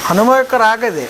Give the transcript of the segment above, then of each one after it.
హనుమ యొక్క రాకది.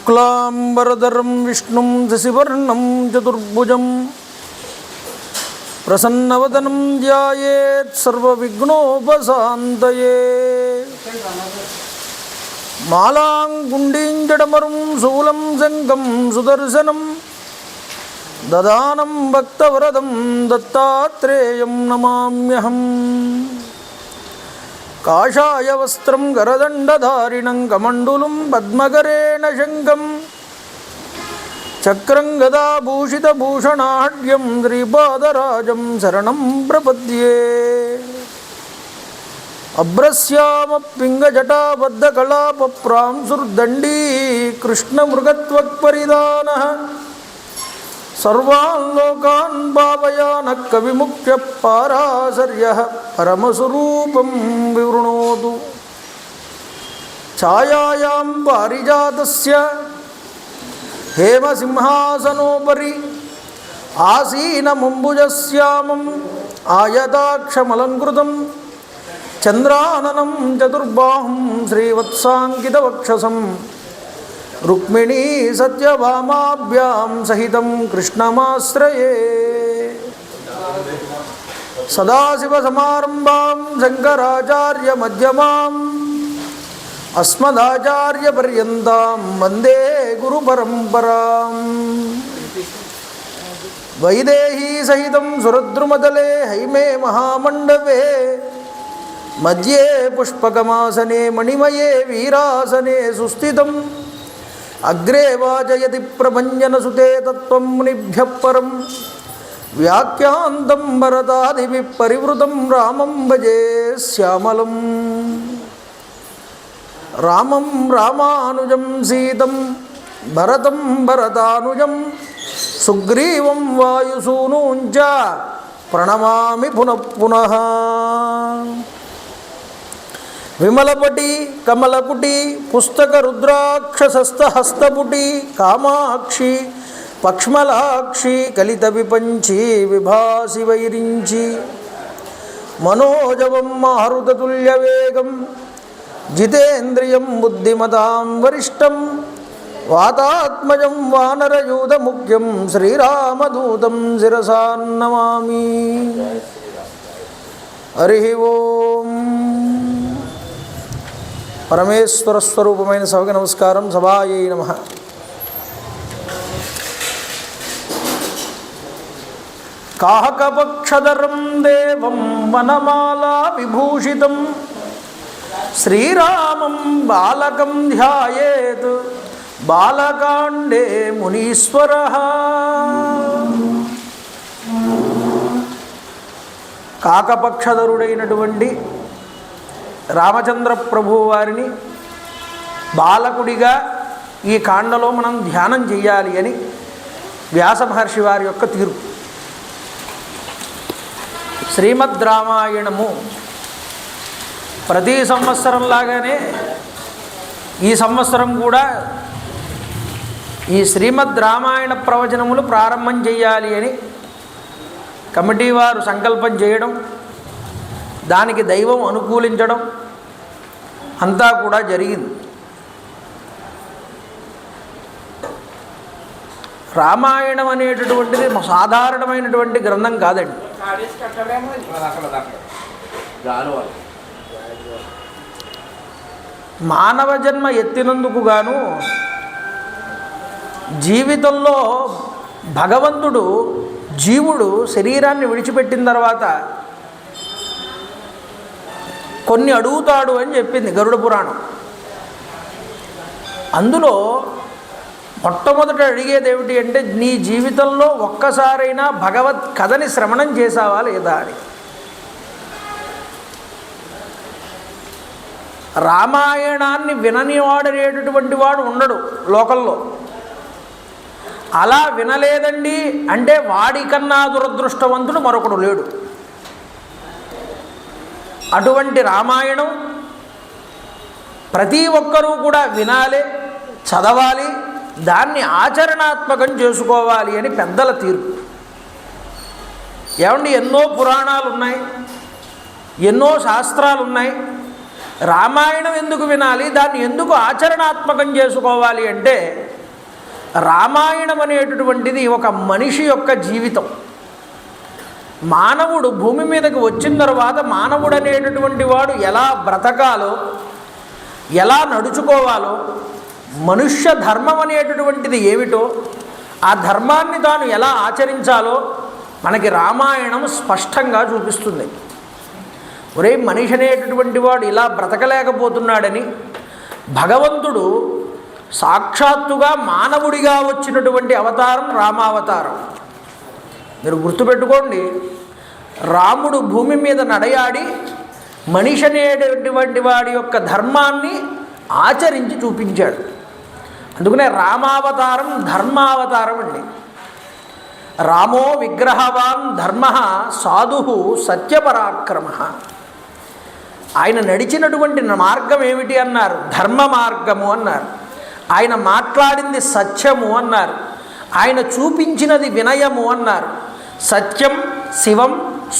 శుక్లాంబరధరం విష్ణుం శశివర్ణం చతుర్భుజం ప్రసన్నవదనం ధ్యాయేత్ సర్వవిఘ్నోపశాంతయే. మాలాం గుండీం జడమరుం శూలం శంఖం సుదర్శనం దదానం భక్తవరదం దత్తాత్రేయం నమామ్యహం. కాషాయ వస్త్రం గరదండధారిణం కమండులం పద్మకరేణ శంఖం చక్రం గదాభూషితభూషణాఢ్యం శ్రీపాదరాజం శరణం ప్రపద్యే. అభ్రస్యామపింగజటాబద్ధకళాపప్రాంసుర్దండీ కృష్ణమృగత్వక్పరిధానః సర్వాన్ లోకాన్ భావయానః కవిముఖ్య పారాశర్యః పరమస్వరూపం వివృణోతు. ఛాయాయాం పారిజాతస్య హేమసింహాసనోపరి ఆసీనమంబుజశ్యామం ఆయతాక్షమలంకృతం చంద్రాననం చతుర్బాహుం శ్రీవత్సాంకితవక్షసం రుక్మిణీ సత్యభామాభ్యాం సహితం కృష్ణమాశ్రయే. సదాశివసమారంభాం శంకరాచార్యమధ్యమాం అస్మదాచార్యపర్యంతాం వందే గురుపరంపరాం. వైదేహీ సహితం సురద్రుమతలే హైమే మహామండపే మధ్యే పుష్పకమాసనే మణిమయే వీరాసనే సుస్థితం అగ్రే వాజయతి ప్రభంజనసుతే తత్వం మునిభ్యః పరం వ్యాఖ్యాంతం భరతాదిభిః పరివృతం రామం భజే శ్యామలం. రామం రామానుజం సీతం భరతం భరతానుజం సుగ్రీవం వాయుసూనూంచ ప్రణమామి పునః పునః. విమలపటి కమలపుటి పుస్తక రుద్రాక్షసస్తహస్తపుటి కామాక్షి పక్ష్మలాక్షి కలిత విపంచి విభాసి వైరించి మనోజవం మారుతతుల్యవేగం జితేంద్రియం బుద్ధిమతాం వరిష్టం వాతాత్మజం వానరయూధముఖ్యం శ్రీరామదూతం శిరసా నమామి. హరి ఓం. పరమేశ్వర స్వరూపమైన సభకు నమస్కారం. సభాయై నమః. కాహకపక్షధరం దేవం వనమాలా విభూషితం శ్రీరామం బాలకం ధ్యాయేత్ బాలకాండే మునీశ్వరః. కాకపక్షధరుడైనటువంటి రామచంద్ర ప్రభువు వారిని బాలకుడిగా ఈ కాండలో మనం ధ్యానం చేయాలి అని వ్యాస మహర్షి వారి యొక్క తీర్పు. శ్రీమద్ రామాయణము ప్రతి సంవత్సరంలాగానే ఈ సంవత్సరం కూడా ఈ శ్రీమద్ రామాయణ ప్రవచనములు ప్రారంభం చేయాలి అని కమిటీ వారు సంకల్పం చేయడం, దానికి దైవం అనుకూలించడం అంతా కూడా జరిగింది. రామాయణం అనేటటువంటిది సాధారణమైనటువంటి గ్రంథం కాదండి. మానవ జన్మ ఎత్తినందుకు గాను జీవితంలో భగవంతుడు జీవుడు శరీరాన్ని విడిచిపెట్టిన తర్వాత కొన్ని అడుగుతాడు అని చెప్పింది గరుడ పురాణం. అందులో మొట్టమొదట అడిగేది ఏమిటి అంటే, నీ జీవితంలో ఒక్కసారైనా భగవత్ కథని శ్రవణం చేసావా లేదా అని. రామాయణాన్ని విననివాడనేటటువంటి వాడు ఉండడు లోకంలో. అలా వినలేదండి అంటే వాడికన్నా దురదృష్టవంతుడు మరొకడు లేడు. అటువంటి రామాయణం ప్రతి ఒక్కరూ కూడా వినాలి, చదవాలి, దాన్ని ఆచరణాత్మకం చేసుకోవాలి అని పెద్దల తీర్పు. ఏమండి, ఎన్నో పురాణాలు ఉన్నాయి, ఎన్నో శాస్త్రాలు ఉన్నాయి. రామాయణం ఎందుకు వినాలి, దాన్ని ఎందుకు ఆచరణాత్మకం చేసుకోవాలి అంటే, రామాయణం అనేటటువంటిది ఒక మనిషి యొక్క జీవితం. మానవుడు భూమి మీదకి వచ్చిన తర్వాత మానవుడు అనేటటువంటి వాడు ఎలా బ్రతకాలో, ఎలా నడుచుకోవాలో, మనుష్య ధర్మం అనేటటువంటిది ఏమిటో, ఆ ధర్మాన్ని తాను ఎలా ఆచరించాలో మనకి రామాయణం స్పష్టంగా చూపిస్తుంది. ఒరే, మనిషి అనేటటువంటి వాడు ఇలా బ్రతకలేకపోతున్నాడని భగవంతుడు సాక్షాత్తుగా మానవుడిగా వచ్చినటువంటి అవతారం రామావతారం. మీరు గుర్తుపెట్టుకోండి, రాముడు భూమి మీద నడయాడి మనిషి అనేటటువంటి వాడి యొక్క ధర్మాన్ని ఆచరించి చూపించాడు. అందుకనే రామావతారం ధర్మావతారం అండి. రామో విగ్రహవాన్ ధర్మ సాధు సత్యపరాక్రమ. ఆయన నడిచినటువంటి మార్గం ఏమిటి అన్నారు? ధర్మ మార్గము అన్నారు. ఆయన మాట్లాడింది సత్యము అన్నారు. ఆయన చూపించినది వినయము అన్నారు. సత్యం, శివం,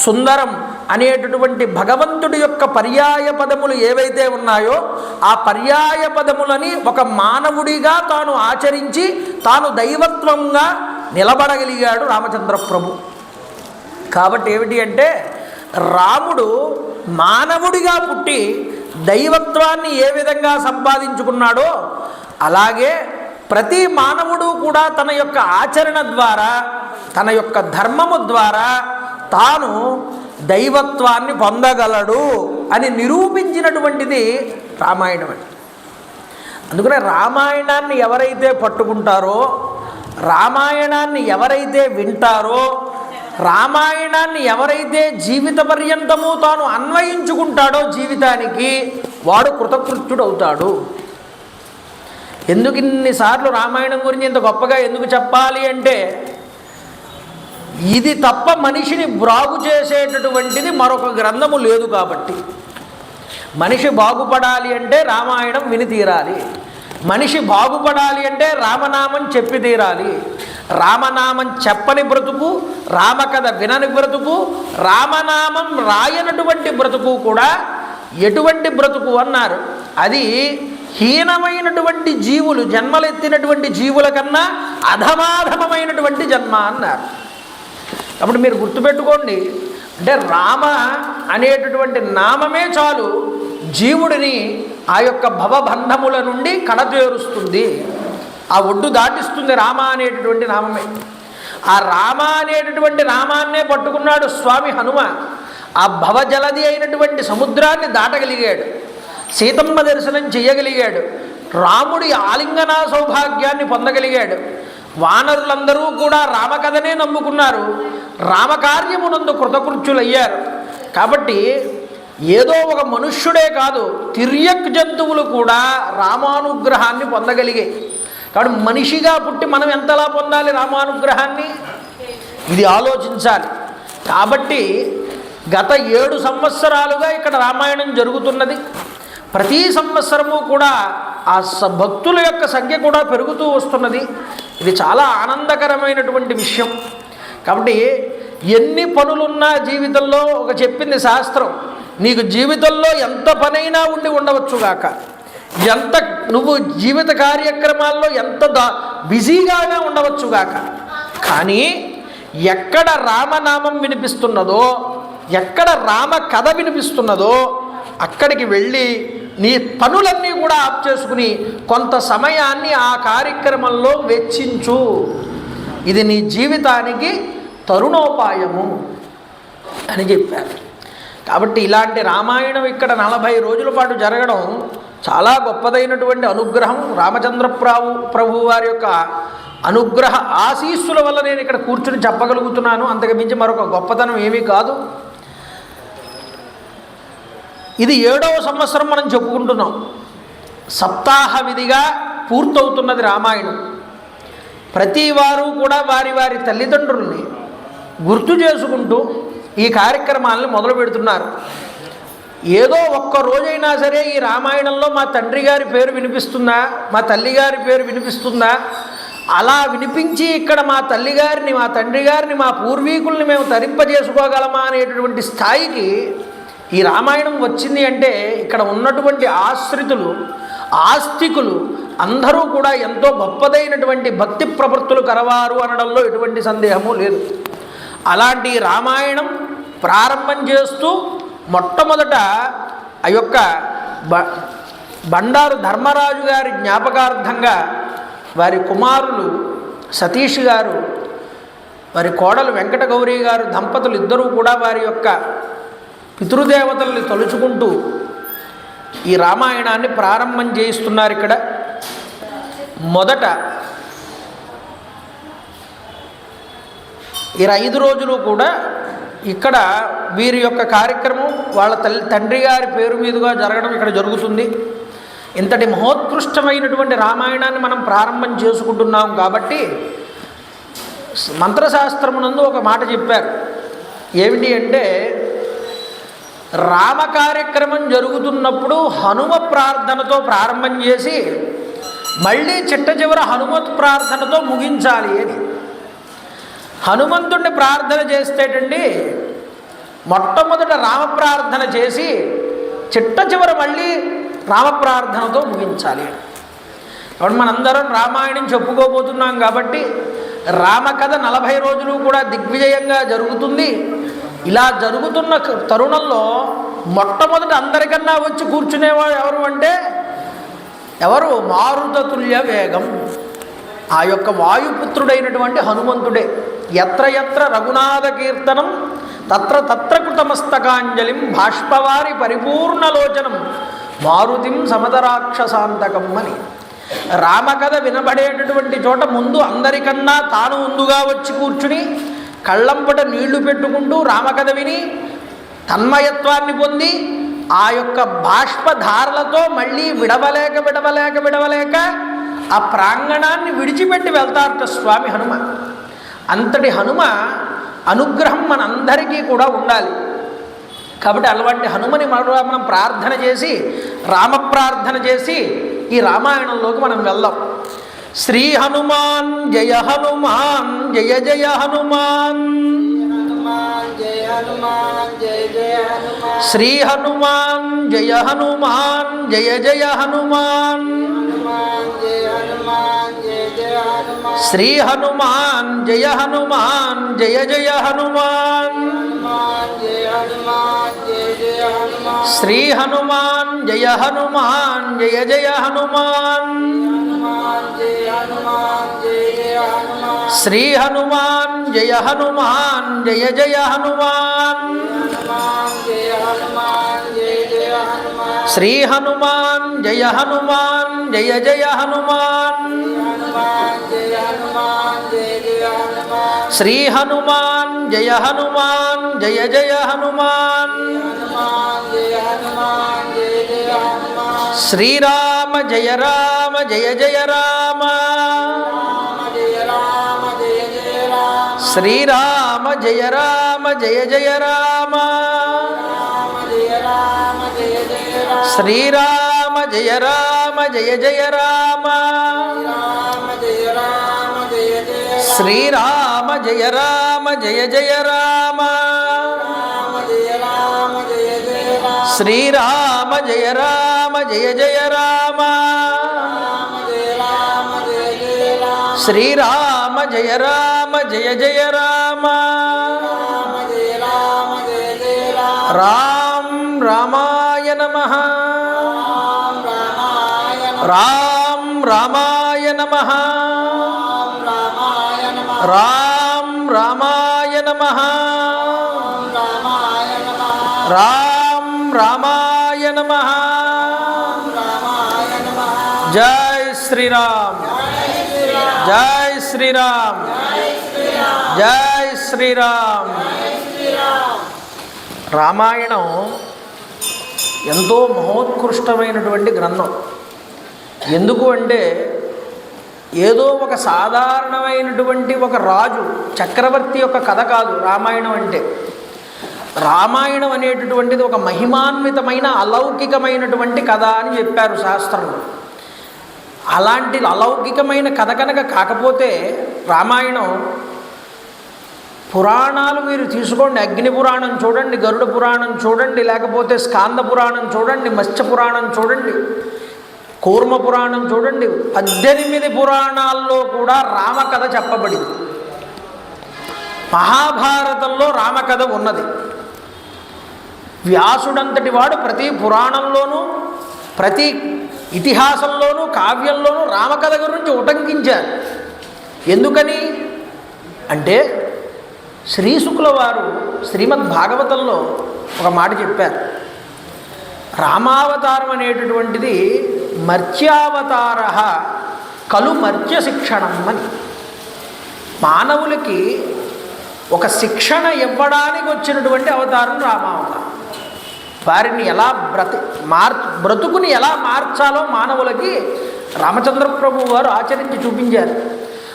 సుందరం అనేటటువంటి భగవంతుడి యొక్క పర్యాయ పదములు ఏవైతే ఉన్నాయో ఆ పర్యాయ పదములని ఒక మానవుడిగా తాను ఆచరించి తాను దైవత్వంగా నిలబడగలిగాడు రామచంద్ర ప్రభు. కాబట్టి ఏమిటి అంటే, రాముడు మానవుడిగా పుట్టి దైవత్వాన్ని ఏ విధంగా సంపాదించుకున్నాడో అలాగే ప్రతి మానవుడు కూడా తన యొక్క ఆచరణ ద్వారా, తన యొక్క ధర్మము ద్వారా తాను దైవత్వాన్ని పొందగలడు అని నిరూపించినటువంటిది రామాయణం అండి. అందుకనే రామాయణాన్ని ఎవరైతే పట్టుకుంటారో, రామాయణాన్ని ఎవరైతే వింటారో, రామాయణాన్ని ఎవరైతే జీవిత పర్యంతము తాను అన్వయించుకుంటాడో జీవితానికి, వాడు కృతకృత్యుడు అవుతాడు. ఎందుకు ఇన్నిసార్లు రామాయణం గురించి ఇంత గొప్పగా ఎందుకు చెప్పాలి అంటే, ఇది తప్ప మనిషిని బాగు చేసేటటువంటిది మరొక గ్రంథము లేదు. కాబట్టి మనిషి బాగుపడాలి అంటే రామాయణం విని తీరాలి. మనిషి బాగుపడాలి అంటే రామనామం చెప్పి తీరాలి. రామనామం చెప్పని బ్రతుకు, రామకథ వినని బ్రతుకు, రామనామం రాయనటువంటి బ్రతుకు కూడా ఎటువంటి బ్రతుకు అన్నారు? అది హీనమైనటువంటి జీవులు, జన్మలెత్తినటువంటి జీవుల కన్నా అధమాధమైనటువంటి జన్మ అన్నారు. కాబట్టి మీరు గుర్తుపెట్టుకోండి, అంటే రామ అనేటటువంటి నామమే చాలు జీవుడిని ఆ యొక్క భవబంధముల నుండి కడతేరుస్తుంది, ఆ ఒడ్డు దాటిస్తుంది రామ అనేటటువంటి నామమే. ఆ రామ అనేటటువంటి నామాన్నే పట్టుకున్నాడు స్వామి హనుమ. ఆ భవజలది అయినటువంటి సముద్రాన్ని దాటగలిగాడు, సీతమ్మ దర్శనం చేయగలిగాడు, రాముడి ఆలింగన సౌభాగ్యాన్ని పొందగలిగాడు. వానరులందరూ కూడా రామకథనే నమ్ముకున్నారు, రామకార్యమునందు కృతకృత్యులయ్యారు. కాబట్టి ఏదో ఒక మనుష్యుడే కాదు, తిర్యక్ జంతువులు కూడా రామానుగ్రహాన్ని పొందగలిగాయి. కాబట్టి మనిషిగా పుట్టి మనం ఎంతలా పొందాలి రామానుగ్రహాన్ని, ఇది ఆలోచించాలి. కాబట్టి గత 7 సంవత్సరాలుగా ఇక్కడ రామాయణం జరుగుతున్నది. ప్రతి సంవత్సరము కూడా ఆ భక్తుల యొక్క సంఖ్య కూడా పెరుగుతూ వస్తున్నది. ఇది చాలా ఆనందకరమైనటువంటి విషయం. కాబట్టి ఎన్ని పనులున్నా జీవితంలో ఒక చెప్పింది శాస్త్రం, నీకు జీవితంలో ఎంత పనైనా ఉండవచ్చుగాక, ఎంత నువ్వు జీవిత కార్యక్రమాల్లో ఎంత బిజీగానే ఉండవచ్చుగాక, కానీ ఎక్కడ రామనామం వినిపిస్తున్నదో, ఎక్కడ రామ కథ వినిపిస్తున్నదో అక్కడికి వెళ్ళి నీ పనులన్నీ కూడా ఆఫ్ చేసుకుని కొంత సమయాన్ని ఆ కార్యక్రమంలో వెచ్చించు. ఇది నీ జీవితానికి తరుణోపాయము అని చెప్పారు. కాబట్టి ఇలాంటి రామాయణం ఇక్కడ 40 రోజుల పాటు జరగడం చాలా గొప్పదైనటువంటి అనుగ్రహం. రామచంద్ర ప్రభు వారి యొక్క అనుగ్రహ ఆశీస్సుల వల్ల నేను ఇక్కడ కూర్చుని చెప్పగలుగుతున్నాను. అంతకు మించి మరొక గొప్పతనం ఏమీ కాదు. ఇది 7వ సంవత్సరం మనం చెప్పుకుంటున్నాం. సప్తాహ విధిగా పూర్తవుతున్నది రామాయణం. ప్రతి వారు కూడా వారి వారి తల్లిదండ్రుల్ని గుర్తు చేసుకుంటూ ఈ కార్యక్రమాలను మొదలు పెడుతున్నారు. ఏదో ఒక్క రోజైనా సరే ఈ రామాయణంలో మా తండ్రి గారి పేరు వినిపిస్తుందా, మా తల్లిగారి పేరు వినిపిస్తుందా, అలా వినిపించి ఇక్కడ మా తల్లిగారిని, మా తండ్రి గారిని, మా పూర్వీకుల్ని మేము తరింపజేసుకోగలమా అనేటటువంటి స్థాయికి ఈ రామాయణం వచ్చింది. అంటే ఇక్కడ ఉన్నటువంటి ఆశ్రితులు, ఆస్తికులు అందరూ కూడా ఎంతో గొప్పదైనటువంటి భక్తి ప్రవృత్తులు కలవారు అనడంలో ఎటువంటి సందేహము లేదు. అలాంటి రామాయణం ప్రారంభం చేస్తూ మొట్టమొదట ఆ యొక్క బండారు ధర్మరాజు గారి జ్ఞాపకార్థంగా వారి కుమారులు సతీష్ గారు, వారి కోడలు వెంకట గౌరీ గారు దంపతులు ఇద్దరూ కూడా వారి యొక్క పితృదేవతల్ని తలుచుకుంటూ ఈ రామాయణాన్ని ప్రారంభం చేయిస్తున్నారు. ఇక్కడ మొదట 25 రోజులు కూడా ఇక్కడ వీరి యొక్క కార్యక్రమం వాళ్ళ తండ్రి గారి పేరు మీదుగా జరగడం ఇక్కడ జరుగుతుంది. ఇంతటి మహోత్కృష్టమైనటువంటి రామాయణాన్ని మనం ప్రారంభం చేసుకుంటున్నాం. కాబట్టి మంత్రశాస్త్రమునందు ఒక మాట చెప్పారు. ఏమిటి అంటే, రామ కార్యక్రమం జరుగుతున్నప్పుడు హనుమ ప్రార్థనతో ప్రారంభం చేసి మళ్ళీ చిట్ట చివర హనుమత్ ప్రార్థనతో ముగించాలి అని. హనుమంతుడిని ప్రార్థన చేస్తేటండి మొట్టమొదట రామ ప్రార్థన చేసి చిట్ట చివర మళ్ళీ రామ ప్రార్థనతో ముగించాలి. కాబట్టి మనందరం రామాయణం చెప్పుకోబోతున్నాం. కాబట్టి రామకథ 40 రోజులు కూడా దిగ్విజయంగా జరుగుతుంది. ఇలా జరుగుతున్న తరుణంలో మొట్టమొదటి అందరికన్నా వచ్చి కూర్చునేవాడు ఎవరు అంటే, ఎవరు? మారుతతుల్య వేగం, ఆ యొక్క వాయుపుత్రుడైనటువంటి హనుమంతుడే. ఎత్ర ఎత్ర రఘునాథ కీర్తనం తత్ర తత్ర కృతమస్తకాంజలిం బాష్పవారి పరిపూర్ణలోచనం మారుతిం సమదరాక్షసాంతకం అని. రామకథ వినబడేటటువంటి చోట ముందు అందరికన్నా తాను ముందుగా వచ్చి కూర్చుని కళ్ళంపట నీళ్లు పెట్టుకుంటూ రామకథ విని తన్మయత్వాన్ని పొంది ఆ యొక్క బాష్పధారలతో మళ్ళీ విడవలేక ఆ ప్రాంగణాన్ని విడిచిపెట్టి వెళ్తారట స్వామి హనుమ. అంతటి హనుమ అనుగ్రహం మనందరికీ కూడా ఉండాలి. కాబట్టి అలాంటి హనుమని మనం ప్రార్థన చేసి, రామ ప్రార్థన చేసి ఈ రామాయణంలోకి మనం వెళ్దాం. శ్రీ హనుమాన్ జయ హనుమాన్ జయ జయ హనుమాన్, శ్రీ హనుమాన్ జయ హనుమాన్ జయ జయ హనుమాన్, శ్రీ హనుమాన్ జయ హనుమాన్ జయ జయ హనుమాన్, శ్రీ హనుమాన్ జయ హనుమాన్ జయ జయ హనుమాన్, శ్రీ హనుమాన్ జయ హనుమాన్ జయ జయ హనుమాన్ శ్రీ హనుమాన్ జయ హనుమాన్ జయ జయ హనుమాన్ శ్రీ హనుమాన్ జయ హనుమాన్ జయ జయ హనుమాన్ శ్రీరామ జయ రామ జయ జయ రామ శ్రీరామ జయ రామ జయ జయ రామ శ్రీరామ జయ రామ జయ జయ రామ శ్రీరామ జయ రామ జయ జయ రామ శ్రీరామ జయ రామ జయ జయ రామ శ్రీరామ జయ రామ జయ జయ రామ రామ్ రామాయ నమః రామ్ రామాయ నమః రామ్ రామాయ నమః రామ్ రామాయ నమః జై శ్రీరామ్ జై శ్రీరామ్ జై శ్రీరామ్. రామాయణం ఎంతో మహోత్కృష్టమైనటువంటి గ్రంథం. ఎందుకు అంటే ఏదో ఒక సాధారణమైనటువంటి ఒక రాజు చక్రవర్తి యొక్క కథ కాదు రామాయణం అంటే. రామాయణం అనేటటువంటిది ఒక మహిమాన్వితమైన అలౌకికమైనటువంటి కథ అని చెప్పారు శాస్త్రంలో. అలాంటి అలౌకికమైన కథ కనుక కాకపోతే రామాయణం పురాణాలు మీరు తీసుకోండి, అగ్ని పురాణం చూడండి, గరుడ పురాణం చూడండి, లేకపోతే స్కాంద పురాణం చూడండి, మత్స్య పురాణం చూడండి, కూర్మ పురాణం చూడండి, 18 పురాణాల్లో కూడా రామకథ చెప్పబడింది. మహాభారతంలో రామకథ ఉన్నది. వ్యాసుడంతటి వాడు ప్రతి పురాణంలోనూ ప్రతి ఇతిహాసంలోనూ కావ్యంలోనూ రామకథ గురించి ఉటంకించారు. ఎందుకని అంటే శ్రీశుకుల వారు శ్రీమద్ భాగవతంలో ఒక మాట చెప్పారు. రామావతారం అనేటటువంటిది మర్త్యావతార కలు మర్త్య శిక్షణం అని. మానవులకి ఒక శిక్షణ ఇవ్వడానికి వచ్చినటువంటి అవతారం రామావతారం. వారిని ఎలా బ్రతుకుని ఎలా మార్చాలో మానవులకి రామచంద్ర ప్రభు వారు ఆచరించి చూపించారు.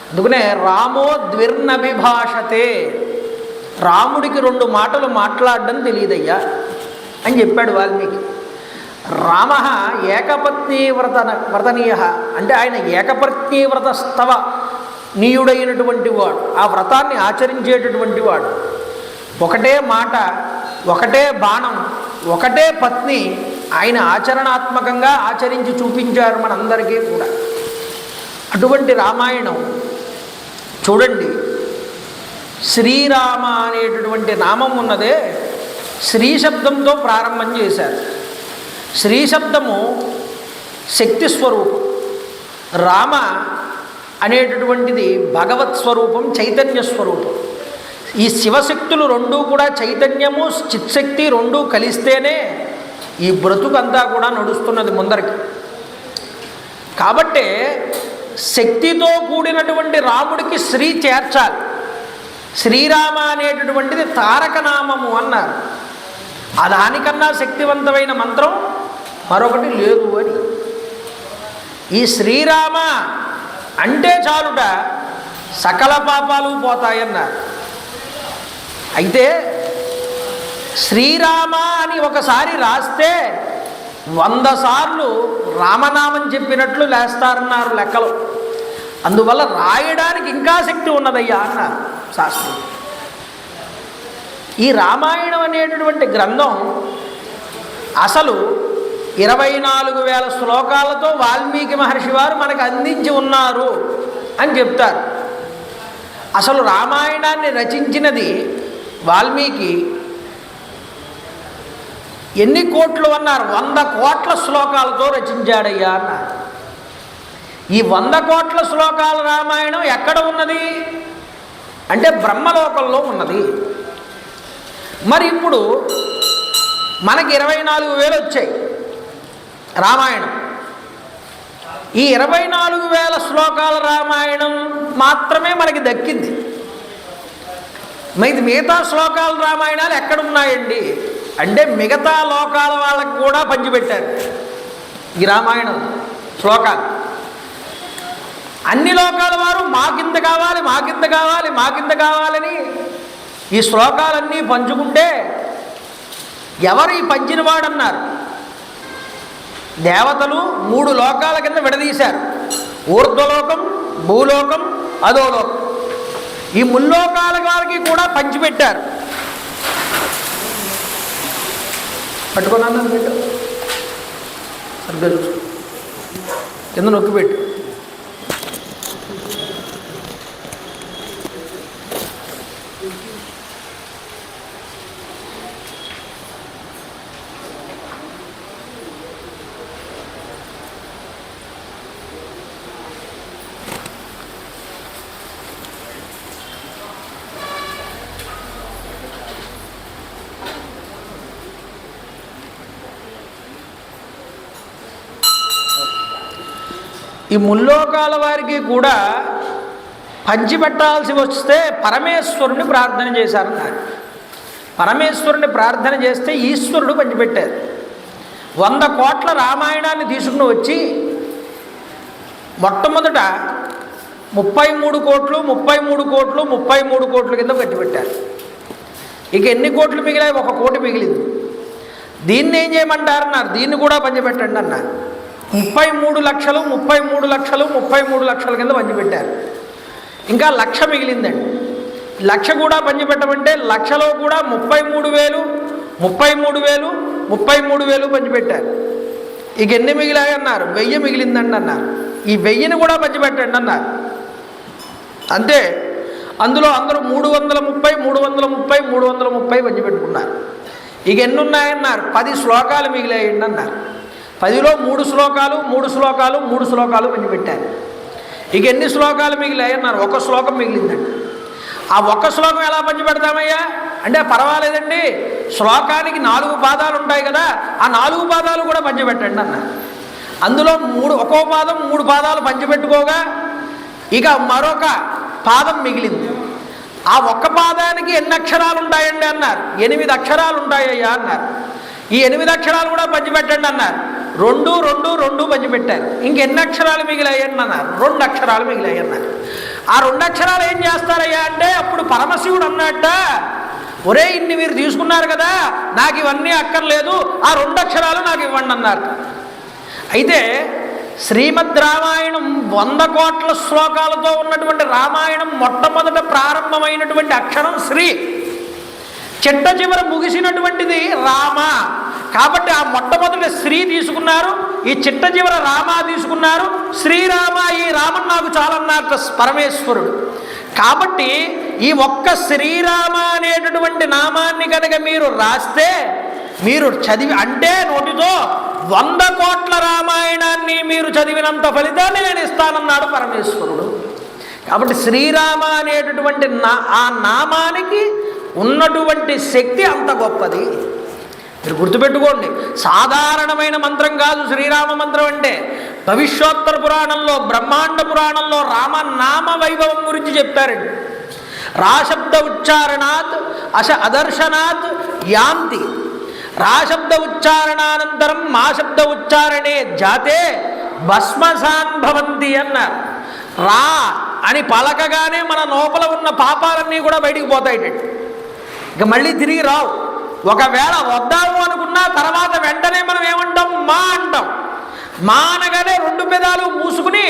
అందుకనే రామో ద్విర్నభిభాషతే, రాముడికి 2 మాటలు మాట్లాడడం తెలియదయ్యా అని చెప్పాడు వాల్మీకి. రామ ఏకపత్నీ వ్రతనీయ అంటే ఆయన ఏకపత్నీ వ్రతస్తవ నీయుడైనటువంటి వాడు, ఆ వ్రతాన్ని ఆచరించేటటువంటి వాడు. ఒకటే మాట, ఒకటే బాణం, ఒకటే పత్ని ఆయన ఆచరణాత్మకంగా ఆచరించి చూపించారు మనందరికీ కూడా. అటువంటి రామాయణం చూడండి. శ్రీరామ అనేటటువంటి నామం ఉన్నదే శ్రీ శబ్దంతో ప్రారంభం చేశారు. శ్రీ శబ్దము శక్తి స్వరూపం, రామ అనేటటువంటిది భగవత్ స్వరూపం, చైతన్య స్వరూపం. ఈ శివశక్తులు 2 కూడా చైతన్యము చిత్శక్తి 2 కలిస్తేనే ఈ బ్రతుకంతా కూడా నడుస్తున్నది ముందరికి. కాబట్టే శక్తితో కూడినటువంటి రాముడికి శ్రీ చేర్చాలి. శ్రీరామ అనేటటువంటిది తారకనామము అన్నారు. దానికన్నా శక్తివంతమైన మంత్రం మరొకటి లేదు అని. ఈ శ్రీరామ అంటే చాలుట సకల పాపాలు పోతాయన్నారు. అయితే శ్రీరామ అని ఒకసారి రాస్తే 100 సార్లు రామనామం చెప్పినట్లు లేస్తారన్నారు లెక్కలు. అందువల్ల రాయడానికి ఇంకా శక్తి ఉన్నదయ్యా అన్నారు శాస్త్రం. ఈ రామాయణం అనేటటువంటి గ్రంథం అసలు 24,000 శ్లోకాలతో వాల్మీకి మహర్షి వారు మనకు అందించి ఉన్నారు అని చెప్తారు. అసలు రామాయణాన్ని రచించినది వాల్మీకి ఎన్ని కోట్లు అన్నారు? 100 కోట్ల శ్లోకాలతో రచించాడయ్యా అన్నారు. ఈ 100 కోట్ల శ్లోకాల రామాయణం ఎక్కడ ఉన్నది? అంటే బ్రహ్మలోకంలో ఉన్నది. మరి ఇప్పుడు మనకి 24,000 వచ్చాయి రామాయణం. ఈ 24,000 శ్లోకాల రామాయణం మాత్రమే మనకి దక్కింది. మిగతా శ్లోకాల రామాయణాలు ఎక్కడున్నాయండి అంటే మిగతా లోకాల వాళ్ళకి కూడా పంచిపెట్టారు ఈ రామాయణం శ్లోకాలు. అన్ని లోకాల వారు మాకింత కావాలి మాకింత కావాలి మాకింత కావాలని ఈ శ్లోకాలన్నీ పంచుకుంటే ఎవరు ఈ పంచినవాడన్నారు? దేవతలు 3 లోకాల కింద విడదీశారు. ఊర్ధ్వలోకం, భూలోకం, అధోలోకం. ఈ ముల్లోకాల వారికి కూడా పంచిపెట్టారు. పట్టుకున్నాను పెట్టు, సరిగ్గా చూసుకో, కింద నొక్కి పెట్టు. ఈ ముల్లోకాల వారికి కూడా పంచిపెట్టాల్సి వస్తే పరమేశ్వరుని ప్రార్థన చేశారన్నారు. పరమేశ్వరుని ప్రార్థన చేస్తే ఈశ్వరుడు పంచిపెట్టారు. 100 కోట్ల రామాయణాన్ని తీసుకుని వచ్చి మొట్టమొదట 33 కోట్లు 33 కోట్లు 33 కోట్ల కింద పంచిపెట్టారు. ఇక ఎన్ని కోట్లు మిగిలాయి? 1 కోటి మిగిలింది. దీన్ని ఏం చేయమంటారన్నారు? దీన్ని కూడా పంచిపెట్టండి అన్నారు. 33 లక్షలు 33 లక్షలు 33 లక్షల కింద పంచిపెట్టారు. ఇంకా 1,00,000 మిగిలిందండి. 1,00,000 కూడా పంచిపెట్టమంటే 1,00,000లో కూడా 33,000 33,000 33,000 పంచిపెట్టారు. ఇక ఎన్ని మిగిలాయి అన్నారు? 1000 మిగిలిందండి అన్నారు. ఈ 1000ని కూడా పంచిపెట్టండి అన్నారు. అంతే. అందులో అందరూ 330 330 330 పంచిపెట్టుకున్నారు. ఇక ఎన్ని ఉన్నాయన్నారు? 10 శ్లోకాలు మిగిలాయండి అన్నారు. 10లో 3 శ్లోకాలు 3 శ్లోకాలు 3 శ్లోకాలు పంచిపెట్టారు. ఇక ఎన్ని శ్లోకాలు మిగిలాయి అన్నారు? 1 శ్లోకం మిగిలిందండి. ఆ 1 శ్లోకం ఎలా పంచిపెడతామయ్యా అంటే పర్వాలేదండి, శ్లోకానికి 4 పాదాలు ఉంటాయి కదా, ఆ 4 పాదాలు కూడా పంచిపెట్టండి అన్నారు. అందులో ఒక్కో పాదం 3 పాదాలు పంచిపెట్టుకోగా ఇక మరొక పాదం మిగిలింది. ఆ 1 పాదానికి ఎన్ని అక్షరాలు ఉంటాయండి అన్నారు? 8 అక్షరాలు ఉంటాయ్యా అన్నారు. ఈ 8 అక్షరాలు కూడా పంచిపెట్టండి అన్నారు. 2 2 2 పంచిపెట్టారు. ఇంకెన్ని అక్షరాలు మిగిలాయి అన్నారు? 2 అక్షరాలు మిగిలాయి అన్నారు. ఆ 2 అక్షరాలు ఏం చేస్తారయ్యా అంటే అప్పుడు పరమశివుడు అన్నట్ట, ఒరే ఇన్ని మీరు తీసుకున్నారు కదా, నాకు ఇవన్నీ అక్కర్లేదు, ఆ 2 అక్షరాలు నాకు ఇవ్వండి అన్నారు. అయితే శ్రీమద్ రామాయణం 100 కోట్ల శ్లోకాలతో ఉన్నటువంటి రామాయణం మొట్టమొదట ప్రారంభమైనటువంటి అక్షరం శ్రీ, చిట్ట చివర ముగిసినటువంటిది రామ. కాబట్టి ఆ మొట్టమొదటి శ్రీ తీసుకున్నారు, ఈ చిట్ట చివర రామ తీసుకున్నారు. శ్రీరామ, ఈ రామన్ నాకు చాలన్నారు పరమేశ్వరుడు. కాబట్టి ఈ ఒక్క శ్రీరామ అనేటటువంటి నామాన్ని కనుక మీరు రాస్తే, మీరు చదివి అంటే నోటితో 100 కోట్ల రామాయణాన్ని మీరు చదివినంత ఫలితాన్ని నేను ఇస్తానన్నాడు పరమేశ్వరుడు. కాబట్టి శ్రీరామ అనేటటువంటి ఆ నామానికి ఉన్నటువంటి శక్తి అంత గొప్పది. మీరు గుర్తుపెట్టుకోండి, సాధారణమైన మంత్రం కాదు శ్రీరామ మంత్రం అంటే. భవిష్యోత్తర పురాణంలో, బ్రహ్మాండ పురాణంలో రామనామ వైభవం గురించి చెప్తారండి. రాశబ్ద ఉచ్చారణాత్ అదర్శనాత్ యాంతి, రాశబ్ద ఉచ్చారణానంతరం మా శబ్ద ఉచ్చారణే జాతే భస్మసాన్ భవంతి అన్నారు. రా అని పలకగానే మన లోపల ఉన్న పాపాలన్నీ కూడా బయటికి పోతాయి, ఇక మళ్ళీ తిరిగి రావు. ఒకవేళ వద్దాము అనుకున్నా తర్వాత వెంటనే మనం ఏమంటాం? మా అంటాం. మా అనగానే 2 పెదాలు మూసుకుని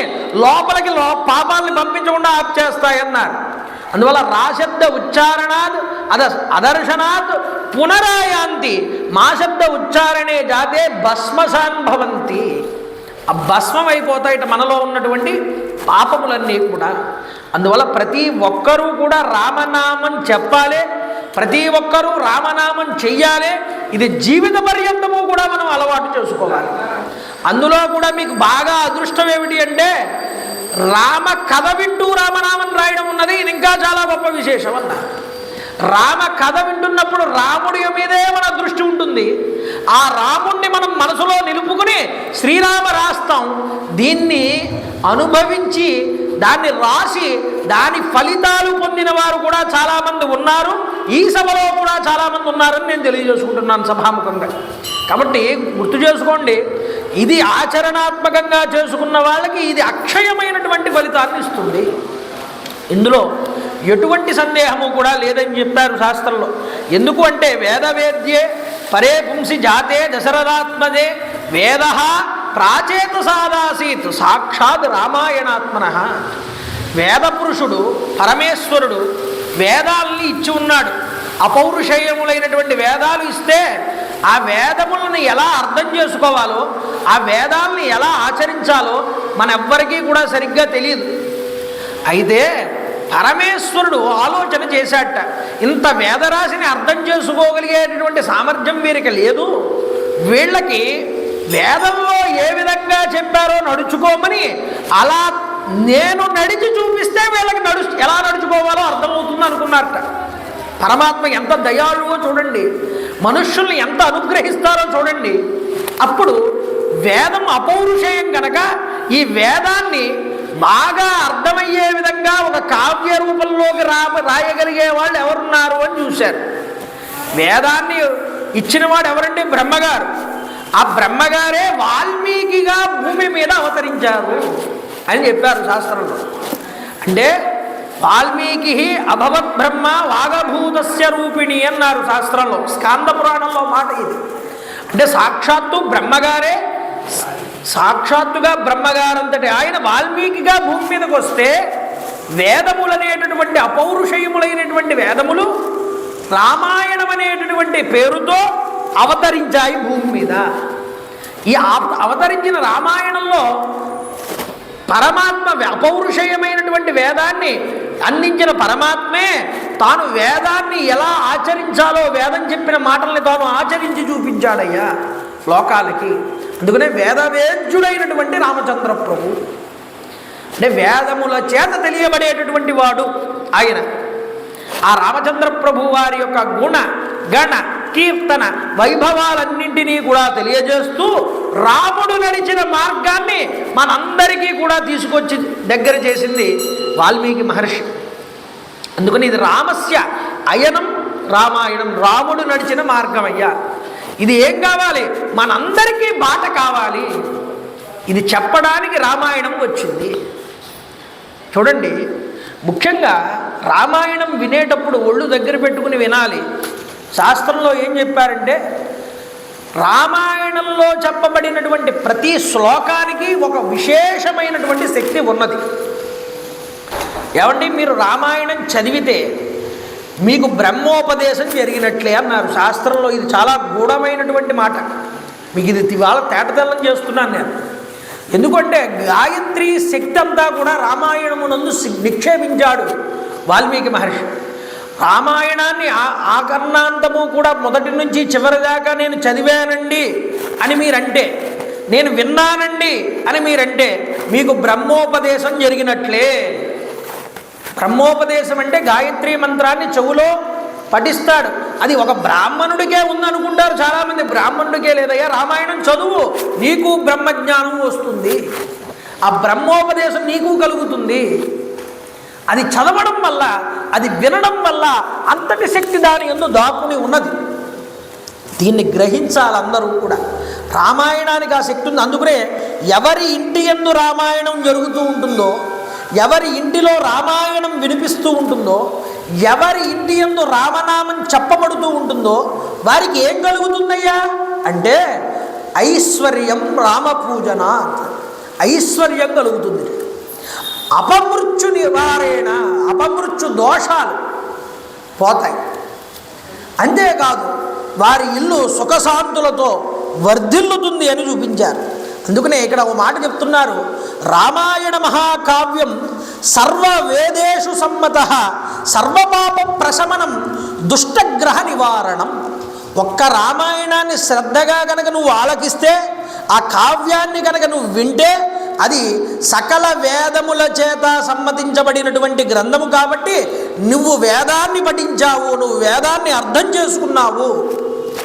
లోపలికి పాపాలని పంపించకుండా ఆప్ చేస్తాయన్నారు. అందువల్ల రాశబ్ద ఉచ్చారణాత్ అదర్శనాత్ పునరాయాంతి, మా శబ్ద ఉచ్చారణే జాతే భస్మసాన్ భవంతి. ఆ భస్మం అయిపోతాయిట మనలో ఉన్నటువంటి పాపములన్నీ కూడా. అందువల్ల ప్రతి ఒక్కరూ కూడా రామనామం చెప్పాలి, ప్రతి ఒక్కరూ రామనామం చెయ్యాలి. ఇది జీవిత పర్యంతము కూడా మనం అలవాటు చేసుకోవాలి. అందులో కూడా మీకు బాగా అదృష్టం ఏమిటి అంటే రామ కథ వింటూ రామనామం రాయడం ఉన్నది, ఇది ఇంకా చాలా గొప్ప విశేషం అన్న. రామ కథ వింటున్నప్పుడు రాముడి మీదే మన దృష్టి ఉంటుంది. ఆ రాముణ్ణి మనం మనసులో నిలుపుకుని శ్రీరామ రాస్తాం. దీన్ని అనుభవించి దాన్ని రాసి దాని ఫలితాలు పొందిన వారు కూడా చాలామంది ఉన్నారు. ఈ సభలో కూడా చాలామంది ఉన్నారని నేను తెలియజేసుకుంటున్నాను సభాముఖంగా. కాబట్టి గుర్తు చేసుకోండి, ఇది ఆచరణాత్మకంగా చేసుకున్న వాళ్ళకి ఇది అక్షయమైనటువంటి ఫలితాన్ని ఇస్తుంది. ఇందులో ఎటువంటి సందేహము కూడా లేదని చెప్పారు శాస్త్రంలో. ఎందుకు అంటే వేదవేద్యే పరే పుంసి జాతే దశరథాత్మజే వేద ప్రాచేతసాదాసీత్ సాక్షాత్ రామాయణాత్మన. వేదపురుషుడు పరమేశ్వరుడు వేదాల్ని ఇచ్చి ఉన్నాడు. అపౌరుషేయములైనటువంటి వేదాలు ఇస్తే ఆ వేదములను ఎలా అర్థం చేసుకోవాలో, ఆ వేదాలని ఎలా ఆచరించాలో మనెవ్వరికీ కూడా సరిగ్గా తెలియదు. అయితే పరమేశ్వరుడు ఆలోచన చేశాట, ఇంత వేదరాశిని అర్థం చేసుకోగలిగేటటువంటి సామర్థ్యం వీరికి లేదు, వీళ్ళకి వేదంలో ఏ విధంగా చెప్పారో నడుచుకోమని అలా నేను నడిచి చూపిస్తే వీళ్ళకి ఎలా నడుచుకోవాలో అర్థమవుతుంది అనుకున్నారట. పరమాత్మ ఎంత దయాళువో చూడండి, మనుష్యుల్ని ఎంత అనుగ్రహిస్తారో చూడండి. అప్పుడు వేదం అపౌరుషేయం కనుక ఈ వేదాన్ని బాగా అర్థమయ్యే విధంగా ఒక కావ్య రూపంలోకి రాయగలిగే వాళ్ళు ఎవరున్నారు అని చూశారు. వేదాన్ని ఇచ్చినవాడు ఎవరండి? బ్రహ్మగారు. ఆ బ్రహ్మగారే వాల్మీకిగా భూమి మీద అవతరించారు అని చెప్పారు శాస్త్రంలో. అంటే వాల్మీకి అభవత్ బ్రహ్మ వాగభూతస్య రూపిణి అన్నారు శాస్త్రంలో. స్కాంద పురాణంలో మాట ఇది. అంటే సాక్షాత్తు బ్రహ్మగారే, సాక్షాత్తుగా బ్రహ్మగారంతటి ఆయన వాల్మీకిగా భూమి మీదకి వస్తే వేదములనేటటువంటి అపౌరుషయములైనటువంటి వేదములు రామాయణం అనేటటువంటి పేరుతో అవతరించాయి భూమి మీద. ఈ అవతరించిన రామాయణంలో పరమాత్మ అపౌరుషేయమైనటువంటి వేదాన్ని అందించిన పరమాత్మే తాను వేదాన్ని ఎలా ఆచరించాలో వేదం చెప్పిన మాటల్ని తాను ఆచరించి చూపించాడయ్యా లోకాలకి. అందుకనే వేదవేద్యుడైనటువంటి రామచంద్ర ప్రభు అంటే వేదముల చేత తెలియబడేటటువంటి వాడు ఆయన. ఆ రామచంద్ర ప్రభు వారి యొక్క గుణ గణ కీర్తన వైభవాలన్నింటినీ కూడా తెలియజేస్తూ రాముడు నడిచిన మార్గాన్ని మనందరికీ కూడా తీసుకొచ్చి దగ్గర చేసింది వాల్మీకి మహర్షి. అందుకని ఇది రామస్య అయనం రామాయణం, రాముడు నడిచిన మార్గం అయ్యా. ఇది ఏం కావాలి? మనందరికీ బాట కావాలి. ఇది చెప్పడానికి రామాయణం వచ్చింది. చూడండి, ముఖ్యంగా రామాయణం వినేటప్పుడు ఒళ్ళు దగ్గర పెట్టుకుని వినాలి. శాస్త్రంలో ఏం చెప్పారంటే రామాయణంలో చెప్పబడినటువంటి ప్రతి శ్లోకానికి ఒక విశేషమైనటువంటి శక్తి ఉన్నది. ఏమంటే మీరు రామాయణం చదివితే మీకు బ్రహ్మోపదేశం జరిగినట్లే అన్నారు శాస్త్రంలో. ఇది చాలా గూఢమైనటువంటి మాట. మీకు ఇది ఇవాళ తేటతెల్లం చేస్తున్నాను నేను. ఎందుకంటే గాయత్రి శక్తి అంతా కూడా రామాయణమునందు నిక్షేపించాడు వాల్మీకి మహర్షి. రామాయణాన్ని ఆకర్ణాంతము కూడా మొదటి నుంచి చివరి దాకా నేను చదివానండి అని మీరంటే, నేను విన్నానండి అని మీరంటే మీకు బ్రహ్మోపదేశం జరిగినట్లే. బ్రహ్మోపదేశం అంటే గాయత్రి మంత్రాన్ని చెవులో పఠిస్తాడు. అది ఒక బ్రాహ్మణుడికే ఉందనుకుంటారు చాలామంది. బ్రాహ్మణుడికే లేదయ్యా, రామాయణం చదువు నీకు బ్రహ్మజ్ఞానం వస్తుంది, ఆ బ్రహ్మోపదేశం నీకు కలుగుతుంది. అది చదవడం వల్ల, అది వినడం వల్ల అంతటి శక్తి దాని యందు దాక్కుని ఉన్నది. దీన్ని గ్రహించాలి అందరూ కూడా. రామాయణానికి ఆ శక్తి ఉంది. అందుకనే ఎవరి ఇంటి యందు రామాయణం జరుగుతూ ఉంటుందో, ఎవరి ఇంటిలో రామాయణం వినిపిస్తూ ఉంటుందో, ఎవరి ఇంటి యందు రామనామం చెప్పబడుతూ ఉంటుందో వారికి ఏం కలుగుతుందయ్యా అంటే ఐశ్వర్యం, రామపూజన, ఐశ్వర్యం కలుగుతుంది. అపమృత్యు నివారేణ, అపమృత్యు దోషాలు పోతాయి. అంతేకాదు వారి ఇల్లు సుఖశాంతులతో వర్ధిల్లుతుంది అని చూపించారు. అందుకనే ఇక్కడ ఒక మాట చెప్తున్నారు, రామాయణ మహాకావ్యం సర్వ వేదేషు సమ్మత సర్వపాప ప్రశమనం దుష్టగ్రహ నివారణం. ఒక్క రామాయణాన్ని శ్రద్ధగా కనుక నువ్వు ఆలకిస్తే, ఆ కావ్యాన్ని కనుక నువ్వు వింటే అది సకల వేదముల చేత సమ్మతించబడినటువంటి గ్రంథము కాబట్టి నువ్వు వేదాన్ని పఠించావు, నువ్వు వేదాన్ని అర్థం చేసుకున్నావు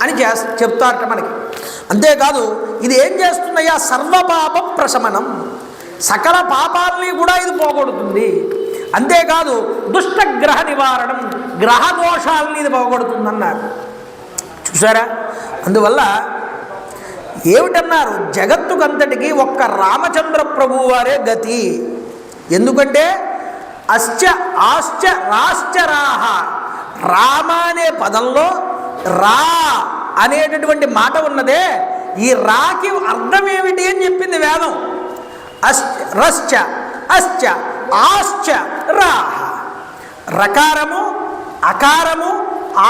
అని చెప్తారట మనకి. అంతేకాదు ఇది ఏం చేస్తుందయ్యా, సర్వపాప ప్రశమనం, సకల పాపాలని కూడా ఇది పోగొడుతుంది. అంతేకాదు దుష్టగ్రహ నివారణం, గ్రహ దోషాలని ఇది పోగొడుతుందన్నారు. చూసారా? అందువల్ల ఏమిటన్నారు, జగత్తుకంతటికి ఒక్క రామచంద్ర ప్రభు వారే గతి. ఎందుకంటే అశ్చ ఆశ్చ రాశ్చ రాహ, రామ అనే పదంలో రా అనేటటువంటి మాట ఉన్నదే, ఈ రాకి అర్థం ఏమిటి అని చెప్పింది వేదం. రశ్చ అశ్చ ఆశ్చ రాహ, రకారము అకారము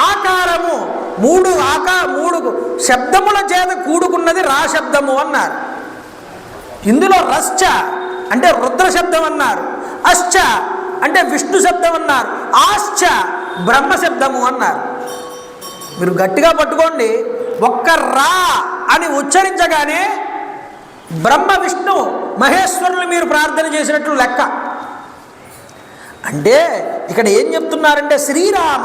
ఆకారము మూడు శబ్దముల చేత కూడుకున్నది రా శబ్దము అన్నారు. ఇందులో రశ్చ అంటే రుద్ర శబ్దం అన్నారు, అశ్చ అంటే విష్ణు శబ్దం అన్నారు, ఆశ్చ బ్రహ్మ శబ్దము అన్నారు. మీరు గట్టిగా పట్టుకోండి, ఒక్క రా అని ఉచ్చరించగానే బ్రహ్మ విష్ణు మహేశ్వరులు మీరు ప్రార్థన చేసినట్లు లెక్క. అంటే ఇక్కడ ఏం చెప్తున్నారంటే, శ్రీరామ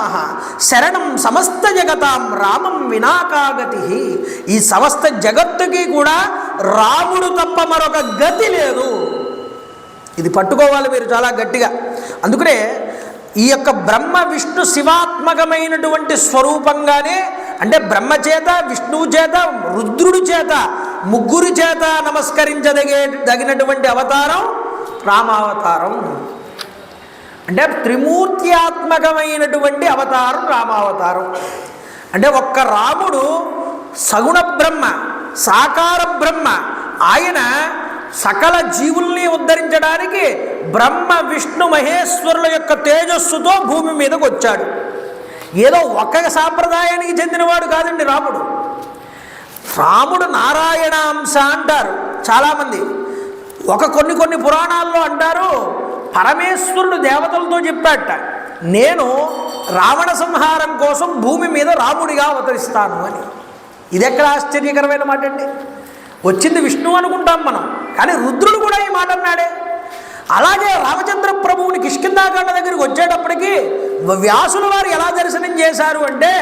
శరణం సమస్త జగతాం రామం వినాకాగతి, ఈ సమస్త జగత్తుకి కూడా రాముడు తప్ప మరొక గతి లేదు. ఇది పట్టుకోవాలి మీరు చాలా గట్టిగా. అందుకనే ఈ యొక్క బ్రహ్మ విష్ణు శివాత్మకమైనటువంటి స్వరూపంగానే, అంటే బ్రహ్మచేత విష్ణువు చేత రుద్రుడి చేత ముగ్గురి చేత నమస్కరించదగినటువంటి అవతారం రామావతారం. అంటే త్రిమూర్త్యాత్మకమైనటువంటి అవతారం రామావతారం. అంటే ఒక్క రాముడు సగుణ బ్రహ్మ, సాకార బ్రహ్మ, ఆయన సకల జీవుల్ని ఉద్ధరించడానికి బ్రహ్మ విష్ణు మహేశ్వరుల యొక్క తేజస్సుతో భూమి మీదకు వచ్చాడు. ఏదో ఒక్క సాంప్రదాయానికి చెందినవాడు కాదండి రాముడు. రాముడు నారాయణాంశ అంటారు చాలామంది. కొన్ని పురాణాల్లో అంటారు, పరమేశ్వరుడు దేవతలతో చెప్పాట, నేను రావణ సంహారం కోసం భూమి మీద రాముడిగా అవతరిస్తాను అని. ఇది ఎక్కడ ఆశ్చర్యకరమైన మాట అండి. వచ్చింది విష్ణువు అనుకుంటాం మనం, కానీ రుద్రుడు కూడా ఈ మాట అన్నాడే. అలాగే రామచంద్ర ప్రభువుని కిష్కింధాకాండ దగ్గరికి వచ్చేటప్పటికి వ్యాసుల వారు ఎలా దర్శనం చేశారు అంటే,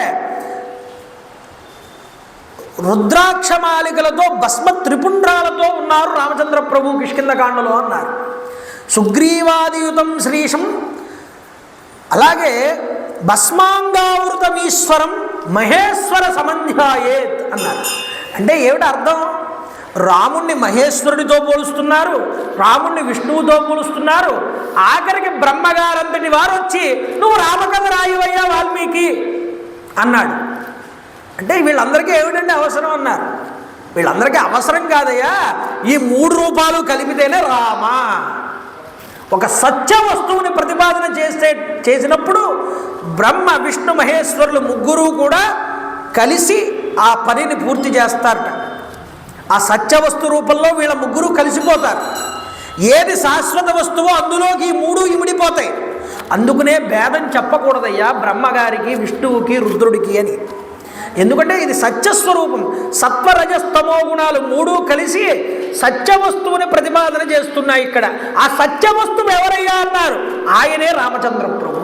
రుద్రాక్షమాలికలతో భస్మ త్రిపుండ్రాలతో ఉన్నారు రామచంద్ర ప్రభు కిష్కింధకాండలో అన్నారు. సుగ్రీవాదియుతం శ్రీశం, అలాగే భస్మాంగావృతమీశ్వరం మహేశ్వర సమంధ్యాయేత్ అన్నారు. అంటే ఏమిటి అర్థం? రాముణ్ణి మహేశ్వరుడితో పోలుస్తున్నారు, రాముణ్ణి విష్ణువుతో పోలుస్తున్నారు, ఆఖరికి బ్రహ్మగారంతటి వారు వచ్చి నువ్వు రామకథ రాయివయ్యా వాల్మీకి అన్నాడు. అంటే వీళ్ళందరికీ ఏమిటంటే అవసరం అన్నారు. వీళ్ళందరికీ అవసరం కాదయ్యా, ఈ 3 రూపాలు కలిపితేనే రామ. ఒక సత్య వస్తువుని ప్రతిపాదన చేసినప్పుడు బ్రహ్మ విష్ణు మహేశ్వరులు ముగ్గురు కూడా కలిసి ఆ పనిని పూర్తి చేస్తారట. ఆ సత్య వస్తు రూపంలో వీళ్ళ ముగ్గురు కలిసిపోతారు. ఏది శాశ్వత వస్తువో అందులోకి ఈ 3 ఇమిడిపోతాయి. అందుకనే భేదం చెప్పకూడదయ్యా బ్రహ్మగారికి విష్ణువుకి రుద్రుడికి అని. ఎందుకంటే ఇది సత్యస్వరూపం. సత్వరజస్తమో గుణాలు 3 కలిసి సత్య వస్తువుని ప్రతిపాదన చేస్తున్నాయి ఇక్కడ. ఆ సత్య వస్తువు ఎవరయ్యా అన్నారు, ఆయనే రామచంద్ర ప్రభు.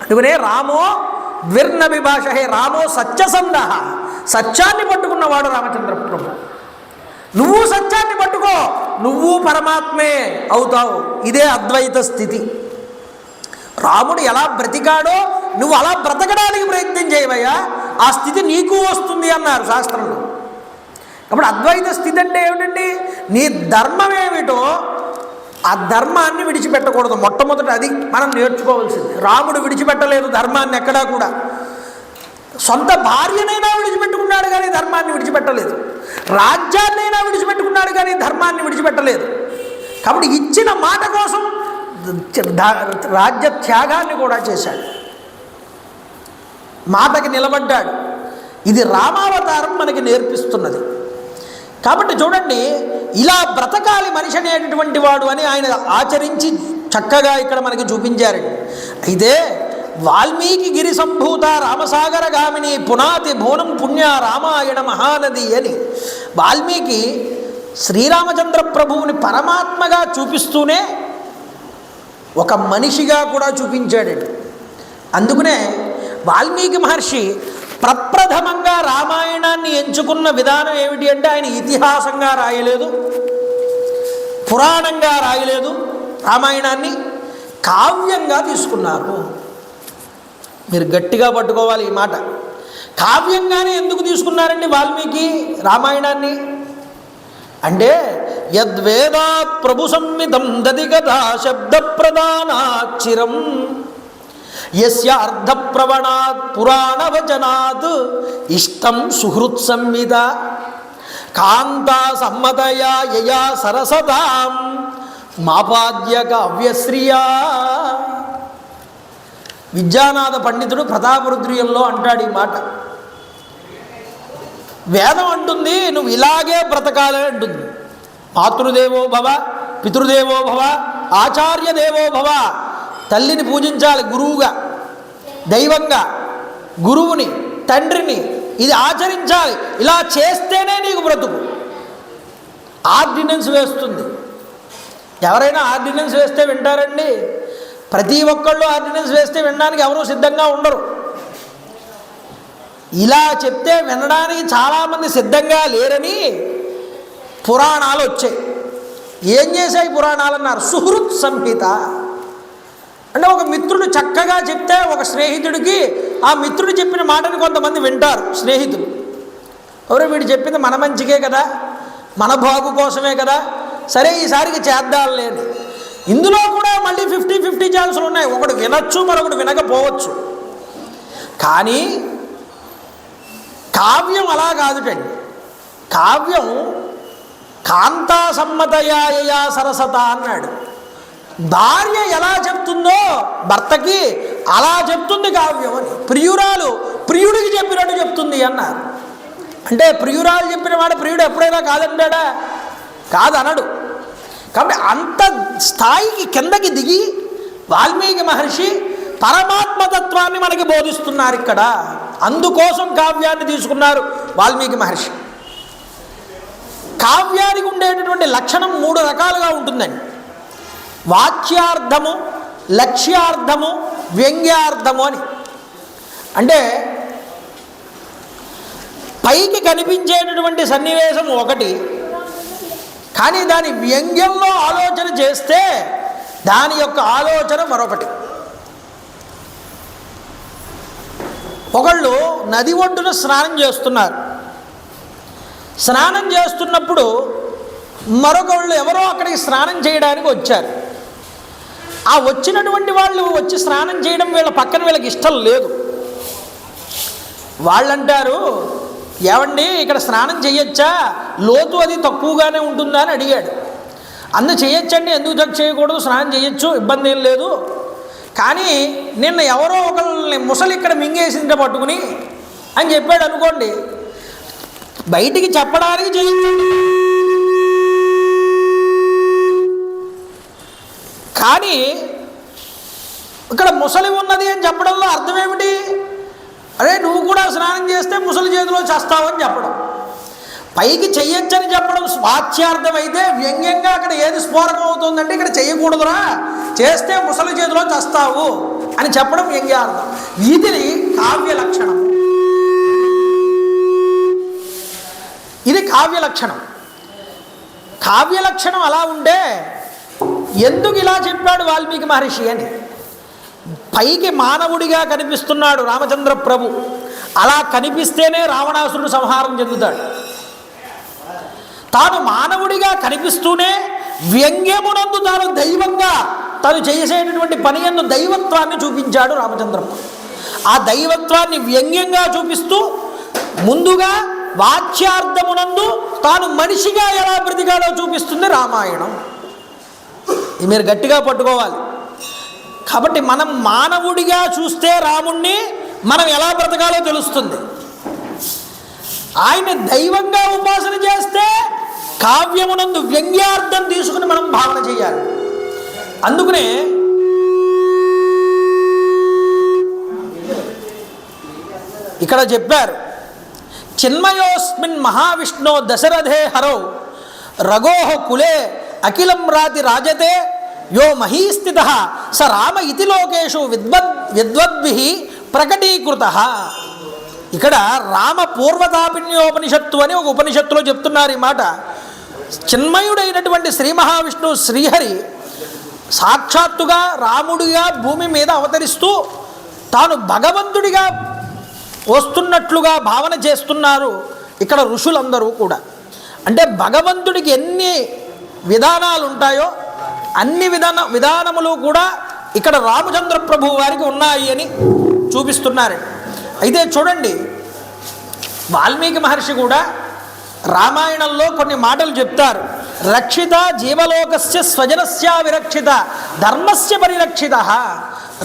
అందుకనే రామో ద్విర్న విభాషహే, రామో సత్యసంధ, సత్యాన్ని పట్టుకున్నవాడు రామచంద్ర ప్రభు. నువ్వు సత్యాన్ని పట్టుకో, నువ్వు పరమాత్మే అవుతావు. ఇదే అద్వైత స్థితి. రాముడు ఎలా బ్రతికాడో నువ్వు అలా బ్రతకడానికి ప్రయత్నం చేయవయ్యా, ఆ స్థితి నీకు వస్తుంది అన్నారు శాస్త్రంలో. కాబట్టి అద్వైత స్థితి అంటే ఏమిటండి, నీ ధర్మం ఏమిటో ఆ ధర్మాన్ని విడిచిపెట్టకూడదు. మొట్టమొదట అది మనం నేర్చుకోవాల్సింది. రాముడు విడిచిపెట్టలేదు ధర్మాన్ని ఎక్కడా కూడా. సొంత భార్యనైనా విడిచిపెట్టుకున్నాడు కానీ ధర్మాన్ని విడిచిపెట్టలేదు. రాజ్యాన్నైనా విడిచిపెట్టుకున్నాడు కానీ ధర్మాన్ని విడిచిపెట్టలేదు. కాబట్టి ఇచ్చిన మాట కోసం రాజ్య త్యాగాన్ని కూడా చేశాడు, మాటకి నిలబడ్డాడు. ఇది రామావతారం మనకి నేర్పిస్తున్నది. కాబట్టి చూడండి, ఇలా బ్రతకాలి మనిషి అనేటటువంటి వాడు అని ఆయన ఆచరించి చక్కగా ఇక్కడ మనకి చూపించారండి. అయితే వాల్మీకి గిరి సంభూత రామసాగర గామిని పునాతి భూనం పుణ్య రామాయణ మహానది అని వాల్మీకి శ్రీరామచంద్ర ప్రభువుని పరమాత్మగా చూపిస్తూనే ఒక మనిషిగా కూడా చూపించాడండి. అందుకనే వాల్మీకి మహర్షి ప్రప్రథమంగా రామాయణాన్ని ఎంచుకున్న విధానం ఏమిటి అంటే, ఆయన ఇతిహాసంగా రాయలేదు, పురాణంగా రాయలేదు, రామాయణాన్ని కావ్యంగా తీసుకున్నారు. మీరు గట్టిగా పట్టుకోవాలి ఈ మాట. కావ్యంగానే ఎందుకు తీసుకున్నారండి వాల్మీకి రామాయణాన్ని అంటే, యద్వేదాత్ ప్రభు సంహితం దది గదా శబ్ద ప్రధానాచిరం యస్య అర్ధ ప్రవణాత్ పురాణ వచనాత్ ఇష్టం సుహృత్ సంహిత కాంతా సమ్మతయా యయా సరసతాం మాపాద్య కావ్యశ్రియా. విద్యానాథ పండితుడు ప్రతాపరుద్రీయంలో అంటాడు ఈ మాట. వేదం అంటుంది నువ్వు ఇలాగే బ్రతకాలని అంటుంది. మాతృదేవో భవ, పితృదేవో భవ, ఆచార్య దేవో భవ. తల్లిని పూజించాలి గురువుగా, దైవంగా, గురువుని, తండ్రిని. ఇది ఆచరించాలి. ఇలా చేస్తేనే నీకు బ్రతుకు. ఆర్డినెన్స్ వేస్తుంది. ఎవరైనా ఆర్డినెన్స్ వేస్తే వింటారండి? ప్రతి ఒక్కళ్ళు ఆర్డినెన్స్ వేస్తే వినడానికి ఎవరూ సిద్ధంగా ఉండరు. ఇలా చెప్తే వినడానికి చాలామంది సిద్ధంగా లేరని పురాణాలు వచ్చాయి. ఏం చేశాయి పురాణాలు అన్నారు? సుహృత్ సంహిత అంటే ఒక మిత్రుడు చక్కగా చెప్తే ఒక స్నేహితుడికి ఆ మిత్రుడు చెప్పిన మాటని కొంతమంది వింటారు స్నేహితులు. ఎవరో వీడు చెప్పింది మన మంచికే కదా, మన బాగు కోసమే కదా, సరే ఈసారికి చేద్దాంలే అని. ఇందులో కూడా మళ్ళీ 50-50 ఛాన్సులు ఉన్నాయి. ఒకడు వినొచ్చు, మరొకడు వినకపోవచ్చు. కానీ కావ్యం అలా కాదుటండి. కావ్యం కాంతా సమ్మతయాయయా సరసత అన్నాడు. భార్య ఎలా చెప్తుందో భర్తకి అలా చెప్తుంది కావ్యం అని. ప్రియురాలు ప్రియుడికి చెప్పినట్టు చెప్తుంది అన్నారు. అంటే ప్రియురాలు చెప్పిన మాట ప్రియుడు ఎప్పుడైనా కాదంటాడా? కాదనడు. కాబట్టి అంత స్థాయికి కిందకి దిగి వాల్మీకి మహర్షి పరమాత్మతత్వాన్ని మనకి బోధిస్తున్నారు ఇక్కడ. అందుకోసం కావ్యాన్ని తీసుకున్నారు వాల్మీకి మహర్షి. కావ్యానికి ఉండేటటువంటి లక్షణం 3 రకాలుగా ఉంటుందండి. వాచ్యార్థము, లక్ష్యార్థము, వ్యంగ్యార్థము అని. అంటే పైకి కనిపించేటటువంటి సన్నివేశం ఒకటి, కానీ దాని వ్యంగ్యంలో ఆలోచన చేస్తే దాని యొక్క ఆలోచన మరొకటి. ఒకళ్ళు నది ఒడ్డున స్నానం చేస్తున్నారు. స్నానం చేస్తున్నప్పుడు మరొకళ్ళు ఎవరో అక్కడికి స్నానం చేయడానికి వచ్చారు. ఆ వచ్చినటువంటి వాళ్ళు వచ్చి స్నానం చేయడం వీళ్ళ పక్కన వీళ్ళకి ఇష్టం లేదు. వాళ్ళంటారు, ఏమండి ఇక్కడ స్నానం చేయొచ్చా, లోతు అది తక్కువగానే ఉంటుందా అని అడిగాడు. చేయొచ్చండి, ఎందుకు చేయకూడదు, స్నానం చేయొచ్చు, ఇబ్బంది ఏం లేదు. కానీ నిన్న ఎవరో ఒకళ్ళని ముసలి ఇక్కడ మింగేసిందే పట్టుకుని అని చెప్పాడు అనుకోండి, బయటికి చెప్పడానికి చేయొచ్చు. కానీ ఇక్కడ ముసలి ఉన్నది అని చెప్పడంలో అర్థం ఏమిటి? అరే నువ్వు కూడా స్నానం చేస్తే ముసలి చేతిలో చేస్తావని చెప్పడం. పైకి చెయ్యొచ్చని చెప్పడం స్వాచ్యార్థం అయితే, వ్యంగ్యంగా అక్కడ ఏది స్ఫోరకం అవుతుందంటే ఇక్కడ చెయ్యకూడదురా, చేస్తే ముసలి చేతిలో చేస్తావు అని చెప్పడం వ్యంగ్యార్థం. ఇది కావ్య లక్షణం. ఇది కావ్య లక్షణం. కావ్య లక్షణం అలా ఉంటే ఎందుకు ఇలా చెప్పాడు వాల్మీకి మహర్షి అని, పైకి మానవుడిగా కనిపిస్తున్నాడు రామచంద్ర ప్రభు. అలా కనిపిస్తేనే రావణాసురుడు సంహారం చెందుతాడు. తాను మానవుడిగా కనిపిస్తూనే వ్యంగ్యమునందు తాను దైవంగా తాను చేసేటటువంటి పని యందు దైవత్వాన్ని చూపించాడు రామచంద్ర ప్రభు. ఆ దైవత్వాన్ని వ్యంగ్యంగా చూపిస్తూ ముందుగా వాచ్యార్థమునందు తాను మనిషిగా ఎలా బ్రతికాడో చూపిస్తుంది రామాయణం. ఇది మీరు గట్టిగా పట్టుకోవాలి. కాబట్టి మనం మానవుడిగా చూస్తే రాముణ్ణి మనం ఎలా బ్రతకాలో తెలుస్తుంది. ఆయన దైవంగా ఉపాసన చేస్తే కావ్యమునందు వ్యంగ్యార్థం తీసుకుని మనం భావన చేయాలి. అందుకనే ఇక్కడ చెప్పారు, చిన్మయోస్మిన్ మహావిష్ణో దశరథే హరౌ రఘోః కులే అఖిలం రాతి రాజతే యో మహీస్థితః స రామ ఇతి లోకేషు విద్వద్భిః ప్రకటీకృతః. ఇక్కడ రామ పూర్వతాపిన్యోపనిషత్తు అని ఒక ఉపనిషత్తులో చెప్తున్నారు ఈ మాట. చిన్మయుడైనటువంటి శ్రీ మహావిష్ణువు శ్రీహరి సాక్షాత్తుగా రాముడిగా భూమి మీద అవతరిస్తూ తాను భగవంతుడిగా వస్తున్నట్లుగా భావన చేస్తున్నారు ఇక్కడ ఋషులందరూ కూడా. అంటే భగవంతుడికి ఎన్ని విధానాలు ఉంటాయో అన్ని విధానములు కూడా ఇక్కడ రామచంద్ర ప్రభువు వారికి ఉన్నాయి అని చూపిస్తున్నారు. అయితే చూడండి, వాల్మీకి మహర్షి కూడా రామాయణంలో కొన్ని మాటలు చెప్తారు. రక్షిత జీవలోకస్య స్వజనస్య విరక్షిత ధర్మస్య పరిరక్షిత.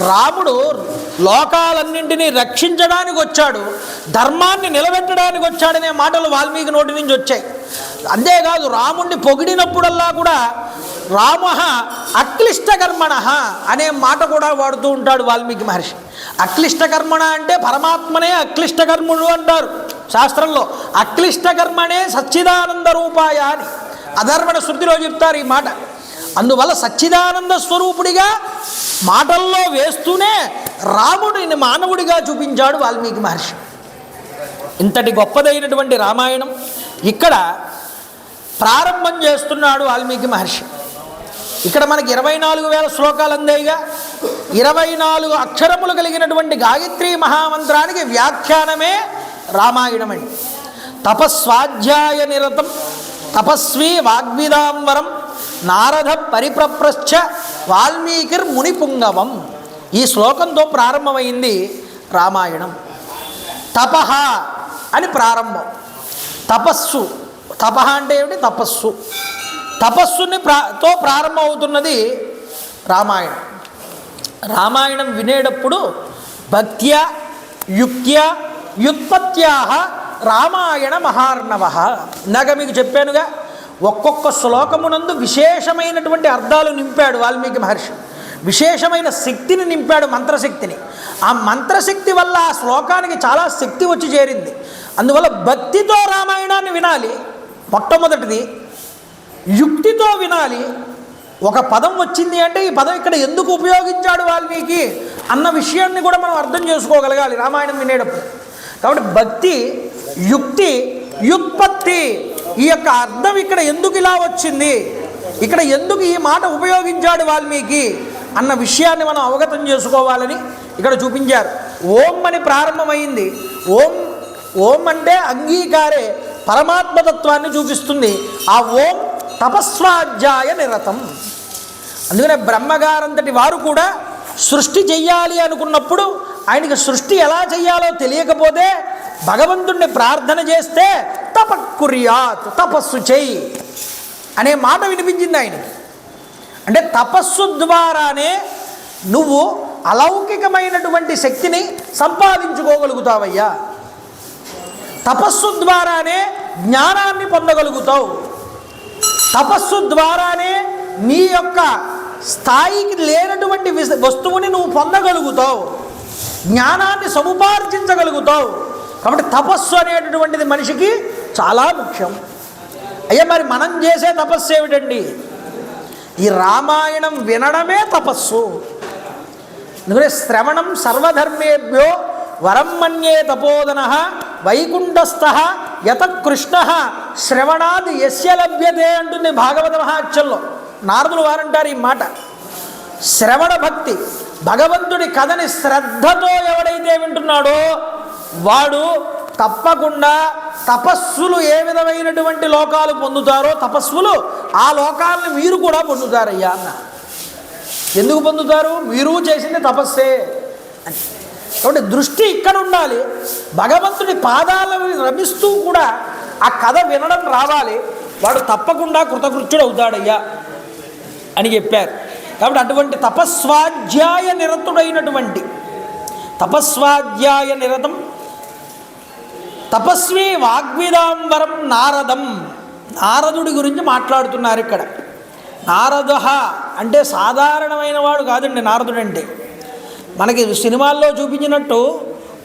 రాముడు లోకాలన్నింటినీ రక్షించడానికి వచ్చాడు, ధర్మాన్ని నిలబెట్టడానికి వచ్చాడనే మాటలు వాల్మీకి నోటి నుంచి వచ్చాయి. అంతేకాదు రాముణ్ణి పొగిడినప్పుడల్లా కూడా రామ అక్లిష్టకర్మణ అనే మాట కూడా వాడుతూ ఉంటాడు వాల్మీకి మహర్షి. అక్లిష్టకర్మణ అంటే పరమాత్మనే అక్లిష్టకర్ముడు అంటారు శాస్త్రంలో. అక్లిష్టకర్మనే సచ్చిదానంద రూపాయ అని అధర్వణ శృతిలో చెప్తారు ఈ మాట. అందువల్ల సచ్చిదానంద స్వరూపుడిగా మాటల్లో వేస్తూనే రాముడిని మానవుడిగా చూపించాడు వాల్మీకి మహర్షి. ఇంతటి గొప్పదైనటువంటి రామాయణం ఇక్కడ ప్రారంభం చేస్తున్నాడు వాల్మీకి మహర్షి. ఇక్కడ మనకి 24,000 శ్లోకాలు అందేగా. 24 అక్షరములు కలిగినటువంటి గాయత్రీ మహామంత్రానికి వ్యాఖ్యానమే రామాయణం అండి. తపస్వాధ్యాయ నిరతం తపస్వీ వాగ్విదాంబరం నారద పరిప్రప్రశ్చ వాల్మీకిర్ మునిపుంగవం. ఈ శ్లోకంతో ప్రారంభమైంది రామాయణం. తపః అని ప్రారంభం. తపస్సు, తపః అంటే ఏమిటి? తపస్సు. తపస్సుని తో ప్రారంభం అవుతున్నది రామాయణం. రామాయణం వినేటప్పుడు భక్త్యా యుక్త్యా వ్యుత్పత్త్యాః రామాయణ మహార్ణవ. ఇందాక మీకు చెప్పానుగా, ఒక్కొక్క శ్లోకమునందు విశేషమైనటువంటి అర్థాలు నింపాడు వాల్మీకి మహర్షి. విశేషమైన శక్తిని నింపాడు, మంత్రశక్తిని. ఆ మంత్రశక్తి వల్ల ఆ శ్లోకానికి చాలా శక్తి వచ్చి చేరింది. అందువల్ల భక్తితో రామాయణాన్ని వినాలి మొట్టమొదటిది, యుక్తితో వినాలి. ఒక పదం వచ్చింది అంటే ఈ పదం ఇక్కడ ఎందుకు ఉపయోగించాడు వాల్మీకి అన్న విషయాన్ని కూడా మనం అర్థం చేసుకోగలగాలి రామాయణం వినేటప్పుడు. కాబట్టి భక్తి, యుక్తి, వ్యుత్పత్తి, ఈ యొక్క అర్థం ఇక్కడ ఎందుకు ఇలా వచ్చింది, ఇక్కడ ఎందుకు ఈ మాట ఉపయోగించాడు వాల్మీకి అన్న విషయాన్ని మనం అవగతం చేసుకోవాలని ఇక్కడ చూపించారు. ఓం అని ప్రారంభమైంది. ఓం ఓం అంటే అంగీకారే పరమాత్మతత్వాన్ని చూపిస్తుంది. ఆ ఓం తపస్వాధ్యాయ నిరతం. అందుకనే బ్రహ్మగారంతటి వారు కూడా సృష్టి చెయ్యాలి అనుకున్నప్పుడు ఆయనకి సృష్టి ఎలా చెయ్యాలో తెలియకపోతే భగవంతుణ్ణి ప్రార్థన చేస్తే తపక్కుర్యాత్, తపస్సు చెయ్యి అనే మాట వినిపించింది ఆయనకి. అంటే తపస్సు ద్వారానే నువ్వు అలౌకికమైనటువంటి శక్తిని సంపాదించుకోగలుగుతావయ్యా. తపస్సు ద్వారానే జ్ఞానాన్ని పొందగలుగుతావు. తపస్సు ద్వారానే నీ యొక్క స్థాయికి లేనటువంటి వస్తువుని నువ్వు పొందగలుగుతావు, జ్ఞానాన్ని సముపార్జించగలుగుతావు. కాబట్టి తపస్సు అనేటటువంటిది మనిషికి చాలా ముఖ్యం. అయ్యా మరి మనం చేసే తపస్సు ఏమిటండి? ఈ రామాయణం వినడమే తపస్సు. ఎందుకంటే శ్రవణం సర్వధర్మేభ్యో వరం మన్యే తపోదన వైకుంఠస్థ యత కృష్ణ శ్రవణాది యస్య లభ్యతే అంటుంది భాగవత మహాత్మ్యంలో. నారదులు వారంటారు ఈ మాట. శ్రవణ భక్తి, భగవంతుడి కథని శ్రద్ధతో ఎవడైతే వింటున్నాడో వాడు తప్పకుండా తపస్సులు ఏ విధమైనటువంటి లోకాలు పొందుతారో తపస్సులు ఆ లోకాలను మీరు కూడా పొందుతారయ్యా అన్న. ఎందుకు పొందుతారు? మీరు చేసింది తపస్సే అని. కాబట్టి దృష్టి ఇక్కడ ఉండాలి. భగవంతుడి పాదాలను రమిస్తూ కూడా ఆ కథ వినడం రావాలి. వాడు తప్పకుండా కృతకృత్యుడు అవుతాడయ్యా అని చెప్పారు. కాబట్టి అటువంటి తపస్వాధ్యాయ నిరతుడైనటువంటి తపస్వాధ్యాయ నిరతం తపస్వి వాగ్విదాంబరం నారదం. నారదుడి గురించి మాట్లాడుతున్నారు ఇక్కడ. నారద అంటే సాధారణమైన వాడు కాదండి నారదుడు అంటే. మనకి సినిమాల్లో చూపించినట్టు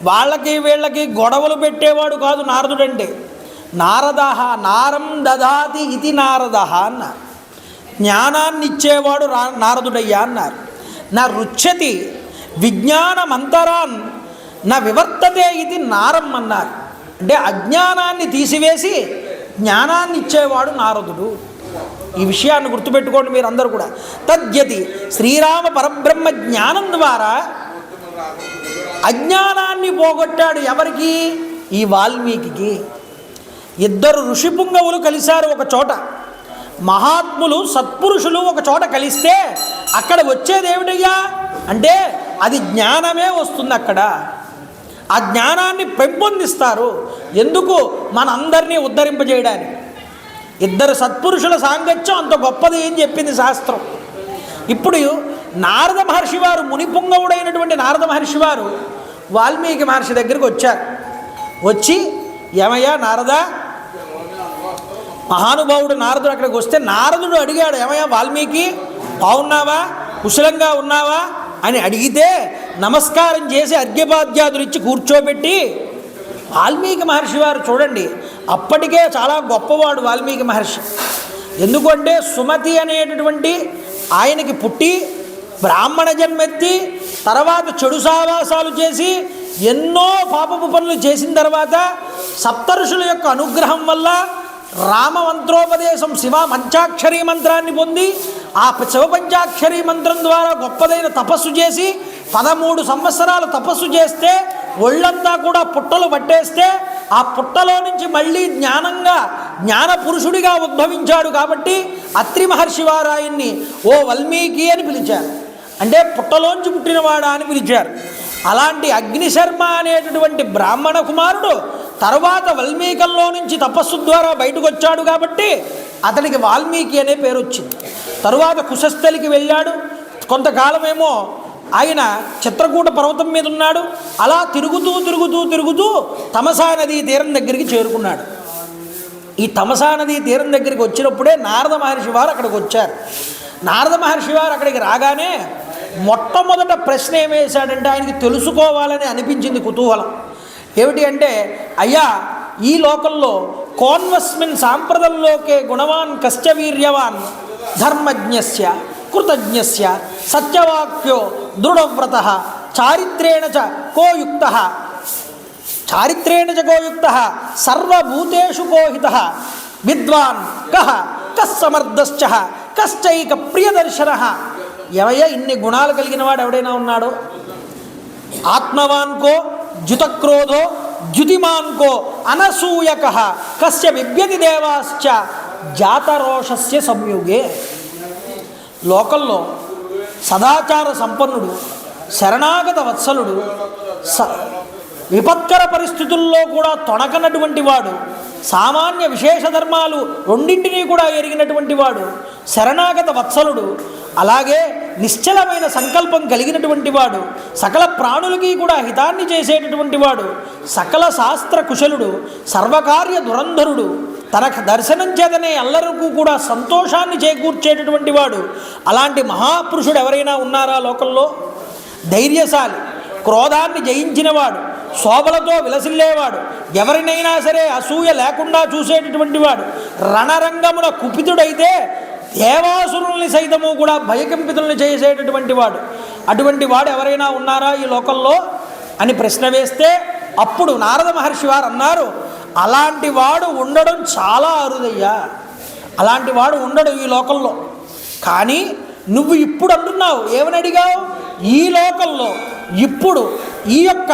వాళ్ళకి వీళ్ళకి గొడవలు పెట్టేవాడు కాదు నారదుడు అంటే. నారద నారం దదాతి ఇది నారద అన్నారు. జ్ఞానాన్ని ఇచ్చేవాడు నారదుడయ్యా అన్నారు. నా రుచ్యతి విజ్ఞానమంతరాన్ నా వివర్తతే ఇది నారం అన్నారు. అంటే అజ్ఞానాన్ని తీసివేసి జ్ఞానాన్ని ఇచ్చేవాడు నారదుడు. ఈ విషయాన్ని గుర్తుపెట్టుకోండి మీరందరూ కూడా. తద్యతి శ్రీరామ పరబ్రహ్మ జ్ఞానం ద్వారా అజ్ఞానాన్ని పోగొట్టాడు. ఎవరికి? ఈ వాల్మీకి. ఇద్దరు ఋషిపుంగవులు కలిశారు ఒక చోట. మహాత్ములు సత్పురుషులు ఒక చోట కలిస్తే అక్కడ వచ్చేది ఏమిటయ్యా అంటే అది జ్ఞానమే వస్తుంది. అక్కడ ఆ జ్ఞానాన్ని పెంపొందిస్తారు. ఎందుకు? మనందరినీ ఉద్ధరింపజేయడానికి. ఇద్దరు సత్పురుషుల సాంగత్యం అంత గొప్పది ఏం చెప్పింది శాస్త్రం. ఇప్పుడు నారద మహర్షి వారు, మునిపుంగవుడైనటువంటి నారద మహర్షి వారు వాల్మీకి మహర్షి దగ్గరికి వచ్చారు. వచ్చి ఏమయ్యా నారద, మహానుభావుడు నారదుడు అక్కడికి వస్తే నారదుడు అడిగాడు, ఏమయ్యా వాల్మీకి బాగున్నావా, కుశలంగా ఉన్నావా అని అడిగితే నమస్కారం చేసి అర్ఘ్యపాద్యాదులు ఇచ్చి కూర్చోబెట్టి వాల్మీకి మహర్షి వారు చూడండి అప్పటికే చాలా గొప్పవాడు వాల్మీకి మహర్షి. ఎందుకంటే సుమతి అనేటటువంటి ఆయనకి పుట్టి బ్రాహ్మణ జన్మెత్తి తర్వాత చెడు సావాసాలు చేసి ఎన్నో పాపపు పనులు చేసిన తర్వాత సప్తఋషుల యొక్క అనుగ్రహం వల్ల రామమంత్రోపదేశం శివ పంచాక్షరీ మంత్రాన్ని పొంది ఆ శివపంచాక్షరీ మంత్రం ద్వారా గొప్పదైన తపస్సు చేసి 13 సంవత్సరాలు తపస్సు చేస్తే ఒళ్ళంతా కూడా పుట్టలు పట్టేస్తే ఆ పుట్టలో నుంచి మళ్ళీ జ్ఞాన పురుషుడిగా ఉద్భవించాడు. కాబట్టి అత్రి మహర్షి వారు ఆయన్ని ఓ వాల్మీకి అని పిలిచారు. అంటే పుట్టలోంచి పుట్టినవాడా అని పిలిచారు. అలాంటి అగ్నిశర్మ అనేటటువంటి బ్రాహ్మణ కుమారుడు తర్వాత వాల్మీకంలో నుంచి తపస్సు ద్వారా బయటకు వచ్చాడు కాబట్టి అతనికి వాల్మీకి అనే పేరు వచ్చింది. తరువాత కుశస్థలికి వెళ్ళాడు. కొంతకాలమేమో ఆయన చిత్రకూట పర్వతం మీద ఉన్నాడు. అలా తిరుగుతూ తమసా నదీ తీరం దగ్గరికి చేరుకున్నాడు. ఈ తమసా నదీ తీరం దగ్గరికి వచ్చినప్పుడే నారద మహర్షి వారు అక్కడికి వచ్చారు. నారద మహర్షి వారు అక్కడికి రాగానే మొట్టమొదట ప్రశ్న ఏమేశాడంటే ఆయనకి తెలుసుకోవాలని అనిపించింది కుతూహలం. ఏమిటి అంటే, అయ్యా ఈ లోకంలో కోన్వస్మిన్ సాంప్రదంలోకే గుణవాన్ కశ్చ వీర్యవాన్ ధర్మజ్ఞస్య కృతజ్ఞస్య సత్యవాక్యో దృఢవ్రత చారిత్రేణ చ కోయుక్తః సర్వభూతేషు కోహితః విద్వాన్ కస్సమర్థశ్చ కశ్చైక ప్రియదర్శనః. ఎవయ్యా ఇన్ని గుణాలు కలిగిన వాడు ఎవడైనా ఉన్నాడో? ఆత్మవాన్కో జ్యుతక్రోధో జ్యుతిమాన్కో అనసూయకః కస్య బిభ్యతి దేవాశ్చ జాతరోషస్య సంయుగే. లోకంలో సదాచార సంపన్నుడు, శరణాగత వత్సలుడు, విపత్కర పరిస్థితుల్లో కూడా తొణకనటువంటి వాడు, సామాన్య విశేష ధర్మాలు రెండింటినీ కూడా ఎరిగినటువంటి వాడు, శరణాగత వత్సలుడు, అలాగే నిశ్చలమైన సంకల్పం కలిగినటువంటి వాడు, సకల ప్రాణులకి కూడా హితాన్ని చేసేటటువంటి వాడు, సకల శాస్త్ర కుశలుడు, సర్వకార్య దురంధరుడు, తనకు దర్శనం చేతనే అందరికీ కూడా సంతోషాన్ని చేకూర్చేటటువంటి వాడు. అలాంటి మహాపురుషుడు ఎవరైనా ఉన్నారా లోకంలో? ధైర్యశాలి, క్రోధాన్ని జయించినవాడు, శోభలతో విలసిల్లేవాడు, ఎవరినైనా సరే అసూయ లేకుండా చూసేటటువంటి వాడు, రణరంగమున కుపితుడైతే దేవాసురుల్ని సైతము కూడా భయకంపితుల్ని చేసేటటువంటి వాడు. అటువంటి వాడు ఎవరైనా ఉన్నారా ఈ లోకంలో అని ప్రశ్న వేస్తే అప్పుడు నారద మహర్షి వారు అన్నారు, అలాంటి వాడు ఉండడం చాలా అరుదయ్యా, అలాంటి వాడు ఉండడు ఈ లోకంలో. కానీ నువ్వు ఇప్పుడు అంటున్నావు, ఏమని అడిగావు? ఈ లోకంలో ఇప్పుడు ఈ యొక్క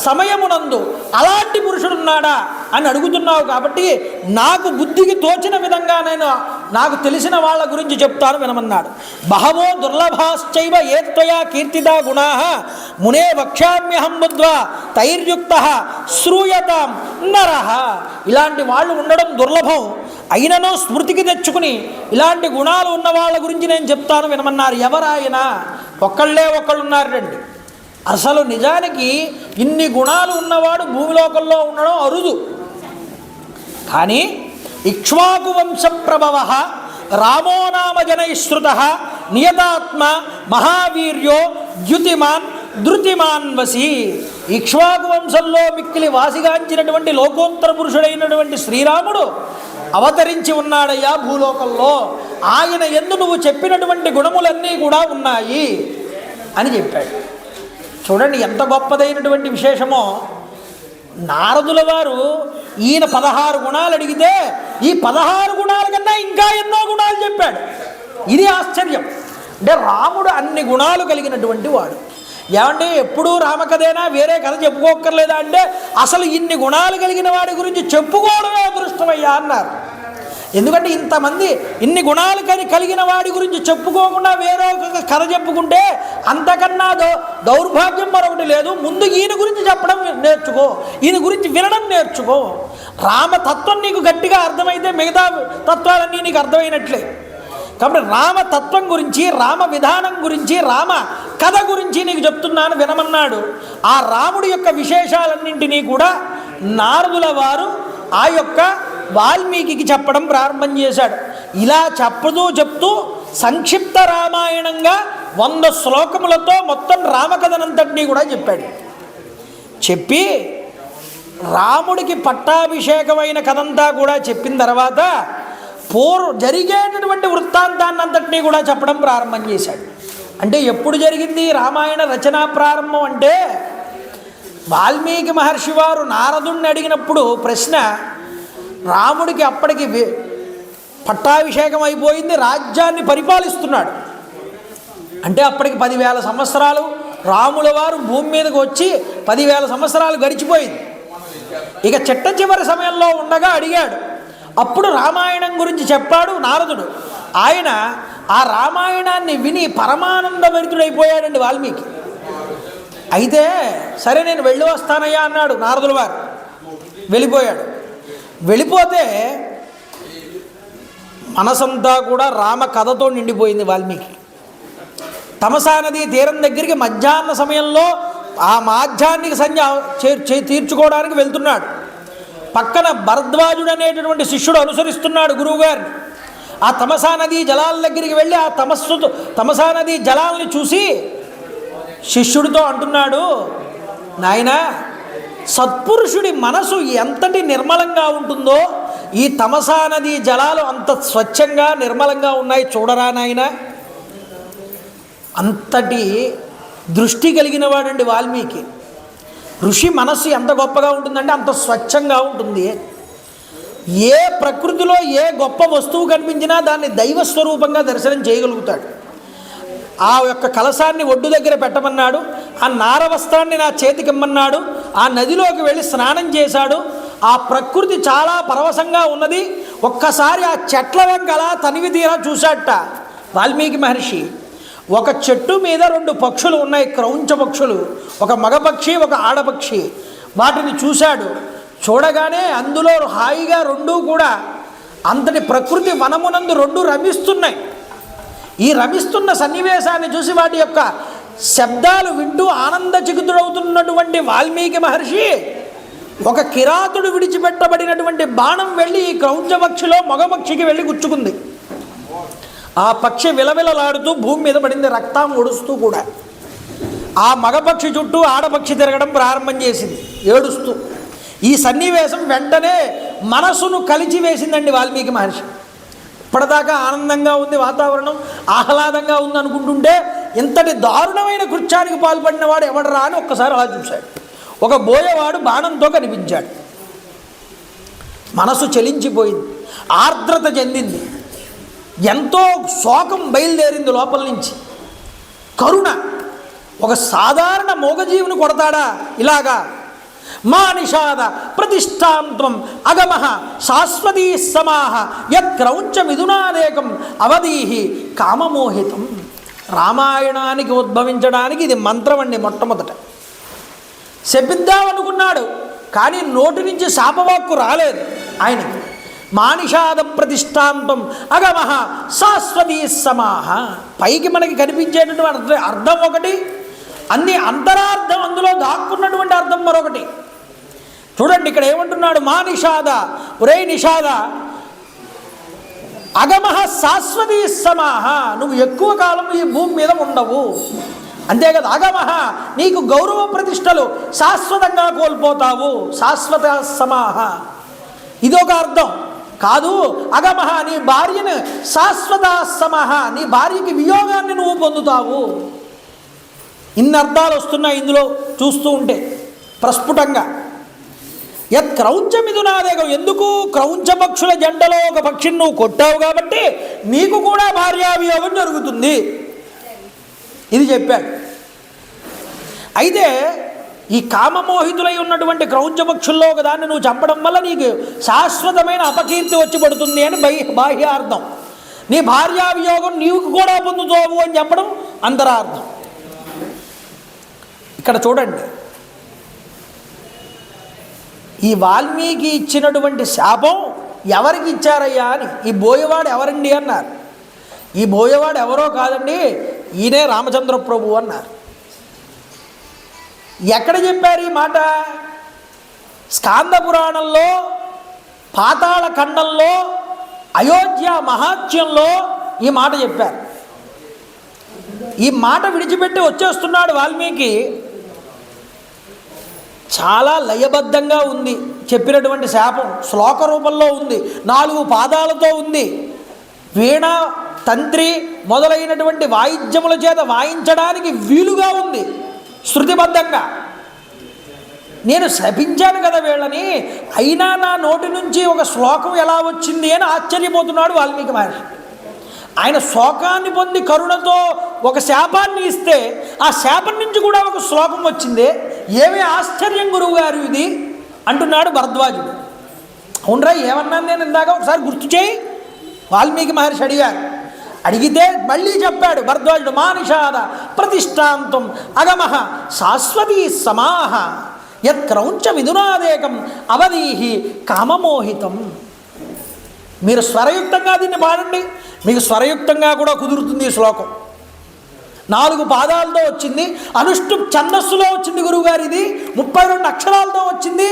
సమయమునందు అలాంటి పురుషుడున్నాడా అని అడుగుతున్నావు. కాబట్టి నాకు బుద్ధికి తోచిన విధంగా నేను నాకు తెలిసిన వాళ్ళ గురించి చెప్తాను వినమన్నాడు. బహవో దుర్లభాశ్చైవ ఏత్వయా కీర్తితా గుణాః మునే వక్ష్యామ్యహం బుద్ధ్వా తైర్యుక్తః శ్రూయతాం నరః. ఇలాంటి వాళ్ళు ఉండడం దుర్లభం, అయినను స్మృతికి తెచ్చుకుని ఇలాంటి గుణాలు ఉన్న వాళ్ళ గురించి నేను చెప్తాను వినమన్నారు. ఎవరాయన? ఒకళ్ళు ఉన్నారండి. అసలు నిజానికి ఇన్ని గుణాలు ఉన్నవాడు భూమిలోకంలో ఉండడం అరుదు. కానీ ఇక్ష్వాకు వంశ ప్రభవ రామో నామ జనైశ్రుత నియతాత్మ మహావీర్యో ద్యుతిమాన్ ధృతిమాన్వసి. ఇక్ష్వాకు వంశంలో మిక్కిలి వాసిగాంచినటువంటి లోకోత్తర పురుషుడైనటువంటి శ్రీరాముడు అవతరించి ఉన్నాడయ్యా భూలోకంలో. ఆయన యందు నువ్వు చెప్పినటువంటి గుణములన్నీ కూడా ఉన్నాయి అని చెప్పాడు. చూడండి ఎంత గొప్పదైనటువంటి విశేషమో. నారదుల వారు ఈయన 16 గుణాలు అడిగితే ఈ 16 గుణాల కన్నా ఇంకా ఎన్నో గుణాలు చెప్పాడు. ఇది ఆశ్చర్యం. అంటే రాముడు అన్ని గుణాలు కలిగినటువంటి వాడు. ఏమంటే ఎప్పుడూ రామకథైనా వేరే కథ చెప్పుకోక్కర్లేదా అంటే అసలు ఇన్ని గుణాలు కలిగిన వాడి గురించి చెప్పుకోవడమే అదృష్టమయ్యా అన్నారు. ఎందుకంటే ఇంతమంది ఇన్ని గుణాలు కలిగిన వాడి గురించి చెప్పుకోకుండా వేరే ఒక కథ చెప్పుకుంటే అంతకన్నా దౌర్భాగ్యం మరొకటి లేదు. ముందు ఈయన గురించి చెప్పడం నేర్చుకో, ఈయన గురించి వినడం నేర్చుకో. రామతత్వం నీకు గట్టిగా అర్థమైతే మిగతా తత్వాలన్నీ నీకు అర్థమైనట్లే. కాబట్టి రామతత్వం గురించి, రామ విధానం గురించి, రామ కథ గురించి నీకు చెప్తున్నాను వినమన్నాడు. ఆ రాముడి యొక్క విశేషాలన్నింటినీ కూడా నారదుల వారు ఆ యొక్క వాల్మీకి చెప్పడం ప్రారంభం చేశాడు. ఇలా చెప్తూ సంక్షిప్త రామాయణంగా 100 శ్లోకములతో మొత్తం రామకథనంతటినీ కూడా చెప్పాడు. చెప్పి రాముడికి పట్టాభిషేకమైన కథంతా కూడా చెప్పిన తర్వాత జరిగేటటువంటి వృత్తాంతాన్నంతటినీ కూడా చెప్పడం ప్రారంభం చేశాడు. అంటే ఎప్పుడు జరిగింది రామాయణ రచనా ప్రారంభం అంటే వాల్మీకి మహర్షి వారు నారదుణ్ణి అడిగినప్పుడు ప్రశ్న, రాముడికి అప్పటికి పట్టాభిషేకం అయిపోయింది, రాజ్యాన్ని పరిపాలిస్తున్నాడు. అంటే అప్పటికి 10,000 సంవత్సరాలు రాముల వారు భూమి మీదకి వచ్చి 10,000 సంవత్సరాలు గడిచిపోయింది. ఇక చిట్ట సమయంలో ఉండగా అడిగాడు. అప్పుడు రామాయణం గురించి చెప్పాడు నారదుడు. ఆయన ఆ రామాయణాన్ని విని పరమానందభరితుడైపోయాడండి వాల్మీకి. అయితే సరే నేను వెళ్ళి వస్తానయ్యా అన్నాడు నారదుల వారు. వెళ్ళిపోయాడు. వెళ్ళిపోతే మనసంతా కూడా రామ కథతో నిండిపోయింది వాల్మీకి. తమసా నది తీరం దగ్గరికి మధ్యాహ్న సమయంలో ఆ మాధ్యాన్నిక సంధ్య తీర్చుకోవడానికి వెళ్తున్నాడు. పక్కన భరద్వాజుడు అనేటటువంటి శిష్యుడు అనుసరిస్తున్నాడు గురువుగారిని. ఆ తమసా నదీ జలాల దగ్గరికి వెళ్ళి ఆ తమసా నదీ జలాల్ని చూసి శిష్యుడితో అంటున్నాడు, నాయనా సత్పురుషుడి మనసు ఎంతటి నిర్మలంగా ఉంటుందో ఈ తమసా నదీ జలాలు అంత స్వచ్ఛంగా నిర్మలంగా ఉన్నాయి చూడరా నాయనా. అంతటి దృష్టి కలిగిన వాడండి వాల్మీకి. ఋషి మనస్సు ఎంత గొప్పగా ఉంటుందంటే అంత స్వచ్ఛంగా ఉంటుంది. ఏ ప్రకృతిలో ఏ గొప్ప వస్తువు కనిపించినా దాన్ని దైవస్వరూపంగా దర్శనం చేయగలుగుతాడు. ఆ యొక్క కలశాన్ని ఒడ్డు దగ్గర పెట్టమన్నాడు. ఆ నారవస్త్రాన్ని నా చేతికి ఇమ్మన్నాడు. ఆ నదిలోకి వెళ్ళి స్నానం చేశాడు. ఆ ప్రకృతి చాలా పరవశంగా ఉన్నది. ఒక్కసారి ఆ చెట్ల వెంక అలా తనివి తీరా చూశాట వాల్మీకి మహర్షి. ఒక చెట్టు మీద 2 పక్షులు ఉన్నాయి, క్రౌంచ పక్షులు, ఒక మగపక్షి ఒక ఆడపక్షి. వాటిని చూశాడు. చూడగానే అందులో హాయిగా 2 కూడా అంతటి ప్రకృతి వనమునందు 2 రమిస్తున్నాయి. ఈ రమిస్తున్న సన్నివేశాన్ని చూసి వాటి యొక్క శబ్దాలు వింటూ ఆనందచికితుడవుతున్నటువంటి వాల్మీకి మహర్షి ఒక కిరాతుడు విడిచిపెట్టబడినటువంటి బాణం వెళ్ళి ఈ క్రౌంచపక్షిలో మగపక్షికి వెళ్ళి గుచ్చుకుంది. ఆ పక్షి విలవిలలాడుతూ భూమి మీద పడింది, రక్తం ఒడుస్తూ కూడా. ఆ మగపక్షి చుట్టూ ఆడపక్షి తిరగడం ప్రారంభం చేసింది ఏడుస్తూ. ఈ సన్నివేశం వెంటనే మనసును కలిచి వేసిందండి వాల్మీకి మహర్షి. ఇప్పటిదాకా ఆనందంగా ఉంది, వాతావరణం ఆహ్లాదంగా ఉంది అనుకుంటుంటే ఇంతటి దారుణమైన కృత్యానికి పాల్పడిన వాడు ఎవడరా అని ఒక్కసారి అలా చూశాడు. ఒక బోయవాడు బాణంతో కనిపించాడు. మనసు చలించిపోయింది, ఆర్ద్రత చెందింది, ఎంతో శోకం బయలుదేరింది లోపల నుంచి. కరుణ. ఒక సాధారణ మూగజీవుని కొడతాడా ఇలాగా? మా నిషాద ప్రతిష్టాంత్వం అగమః శాశ్వతీ సమాహ యక్రౌంచ మిథునాదేకం అవధీహి కామమోహితం. రామాయణానికి ఉద్భవించడానికి ఇది మంత్రం అండి. మొట్టమొదట శపిద్దామనుకున్నాడు, కానీ నోటి నుంచి శాపవాక్కు రాలేదు ఆయనకి. మానిషాద ప్రతిష్టాంతం అగమః శాశ్వతీ సమాహ. పైకి మనకి కనిపించేటటువంటి అర్థం ఒకటి, అన్ని అంతరార్థం అందులో దాక్కున్నటువంటి అర్థం మరొకటి. చూడండి ఇక్కడ ఏమంటున్నాడు, మా నిషాద, ఒరే నిషాద, అగమః శాశ్వతీ సమాహ, నువ్వు ఎక్కువ కాలం ఈ భూమి మీద ఉండవు. అంతే కదా, అగమహ నీకు గౌరవ ప్రతిష్టలు శాశ్వతంగా కోల్పోతావు, శాశ్వత సమాహ ఇదొక అర్థం కాదు. అగమహ నీ భార్యను శాశ్వత సమహ నీ భార్యకి వియోగాన్ని నువ్వు పొందుతావు. ఇన్ని అర్థాలు వస్తున్నాయి ఇందులో చూస్తూ ఉంటే ప్రస్ఫుటంగా. యత్ క్రౌంచమిథునాదేగం, ఎందుకు క్రౌంచ పక్షుల జంటలో ఒక పక్షిని నువ్వు కొట్టావు కాబట్టి నీకు కూడా భార్యావియోగం జరుగుతుంది, ఇది చెప్పాడు. అయితే ఈ కామమోహితులై ఉన్నటువంటి క్రౌంచ పక్షుల్లో ఒకదాన్ని నువ్వు చంపడం వల్ల నీకు శాశ్వతమైన అపకీర్తి వచ్చి పడుతుంది అని బాహ్యార్థం. నీ భార్యావియోగం నీవు కూడా పొందుతావు అని చెప్పడం అంతరార్థం. ఇక్కడ చూడండి, ఈ వాల్మీకి ఇచ్చినటువంటి శాపం ఎవరికి ఇచ్చారయ్యా అని. ఈ బోయవాడు ఎవరండి అన్నారు. ఈ బోయవాడు ఎవరో కాదండి, ఈయనే రామచంద్ర ప్రభు అన్నారు. ఎక్కడ చెప్పారు ఈ మాట? స్కాంద పురాణంలో, పాతాళ ఖండంలో, అయోధ్య మహాత్మ్యంలో ఈ మాట చెప్పారు. ఈ మాట విడిచిపెట్టి వచ్చేస్తున్నాడు వాల్మీకి. చాలా లయబద్ధంగా ఉంది చెప్పినటువంటి శాపం, శ్లోక రూపంలో ఉంది, 4 పాదాలతో ఉంది. వీణ, తంత్రి మొదలైనటువంటి వాయిద్యముల చేత వాయించడానికి వీలుగా ఉంది శృతిబద్ధంగా. నేను శపించాను కదా వీళ్ళని, అయినా నా నోటి నుంచి ఒక శ్లోకం ఎలా వచ్చింది అని ఆశ్చర్యపోతున్నాడు వాల్మీకి మహర్షి. ఆయన శోకాన్ని పొంది కరుణతో ఒక శాపాన్ని ఇస్తే ఆ శాపం నుంచి కూడా ఒక శ్లోకం వచ్చిందే, ఏమి ఆశ్చర్యం గురువుగారు ఇది అంటున్నాడు భరద్వాజుడు. అవునరా, ఏమన్నాను నేను ఇందాక, ఒకసారి గుర్తు చేయి వాల్మీకి మహర్షి అడిగారు. అడిగితే మళ్ళీ చెప్పాడు భరద్వాజుడు, మా నిషాద ప్రతిష్టాంతం అగమః శాశ్వతీ సమాహ యత్ క్రౌంచ విధునాదేకం అవధీహి కామమోహితం. మీరు స్వరయుక్తంగా దీన్ని పాడండి, మీకు స్వరయుక్తంగా కూడా కుదురుతుంది ఈ శ్లోకం. 4 పాదాలతో వచ్చింది, అనుష్టు ఛందస్సులో వచ్చింది గురువుగారు, ఇది 32 అక్షరాలతో వచ్చింది.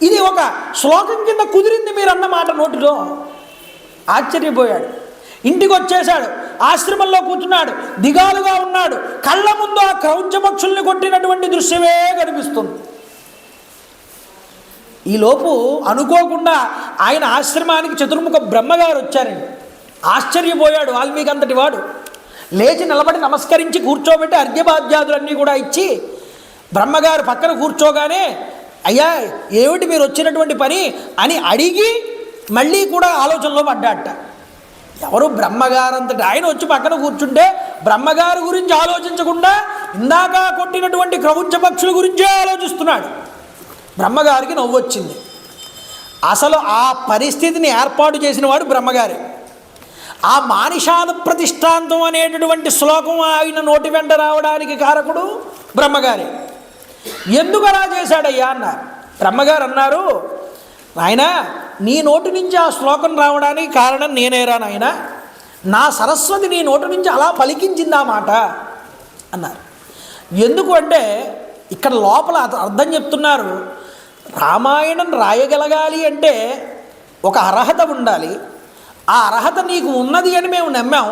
ఇది ఒక శ్లోకం కింద కుదిరింది మీరన్న మాట నోటిలో. ఆశ్చర్యపోయాడు. ఇంటికి వచ్చేశాడు, ఆశ్రమంలో కూర్చున్నాడు, దిగాలుగా ఉన్నాడు. కళ్ళ ముందు ఆ క్రౌంచ పక్షుల్ని కొట్టినటువంటి దృశ్యమే కనిపిస్తుంది. ఈలోపు అనుకోకుండా ఆయన ఆశ్రమానికి చతుర్ముఖ బ్రహ్మగారు వచ్చారండి. ఆశ్చర్యపోయాడు వాల్మీకి అంతటి వాడు. లేచి నిలబడి నమస్కరించి కూర్చోబెట్టి అర్ఘ్యపాద్యాదులన్నీ కూడా ఇచ్చి బ్రహ్మగారు పక్కన కూర్చోగానే, అయ్యా ఏమిటి మీరు వచ్చినటువంటి పని అని అడిగి మళ్ళీ కూడా ఆలోచనలో పడ్డాట. ఎవరు? బ్రహ్మగారంతటి ఆయన వచ్చి పక్కన కూర్చుంటే బ్రహ్మగారు గురించి ఆలోచించకుండా ఇందాక కొట్టినటువంటి క్రౌంచ పక్షుల గురించే ఆలోచిస్తున్నాడు. బ్రహ్మగారికి నవ్వు వచ్చింది. అసలు ఆ పరిస్థితిని ఏర్పాటు చేసిన వాడు బ్రహ్మగారే. ఆ మానిషాద ప్రతిష్టాంతం అనేటటువంటి శ్లోకం ఆయన నోటి వెంట రావడానికి కారకుడు బ్రహ్మగారే. ఎందుకు అలా చేశాడయ్యా అన్నారు. బ్రహ్మగారు అన్నారు, నాయనా నీ నోటి నుంచి ఆ శ్లోకం రావడానికి కారణం నేనేరా నాయన, నా సరస్వతి నీ నోటి నుంచి అలా పలికించింది ఆ మాట అన్నారు. ఎందుకు అంటే ఇక్కడ లోపల అర్థం చెప్తున్నారు. రామాయణం రాయగలగాలి అంటే ఒక అర్హత ఉండాలి. ఆ అర్హత నీకు ఉన్నది అని మేము నమ్మాం.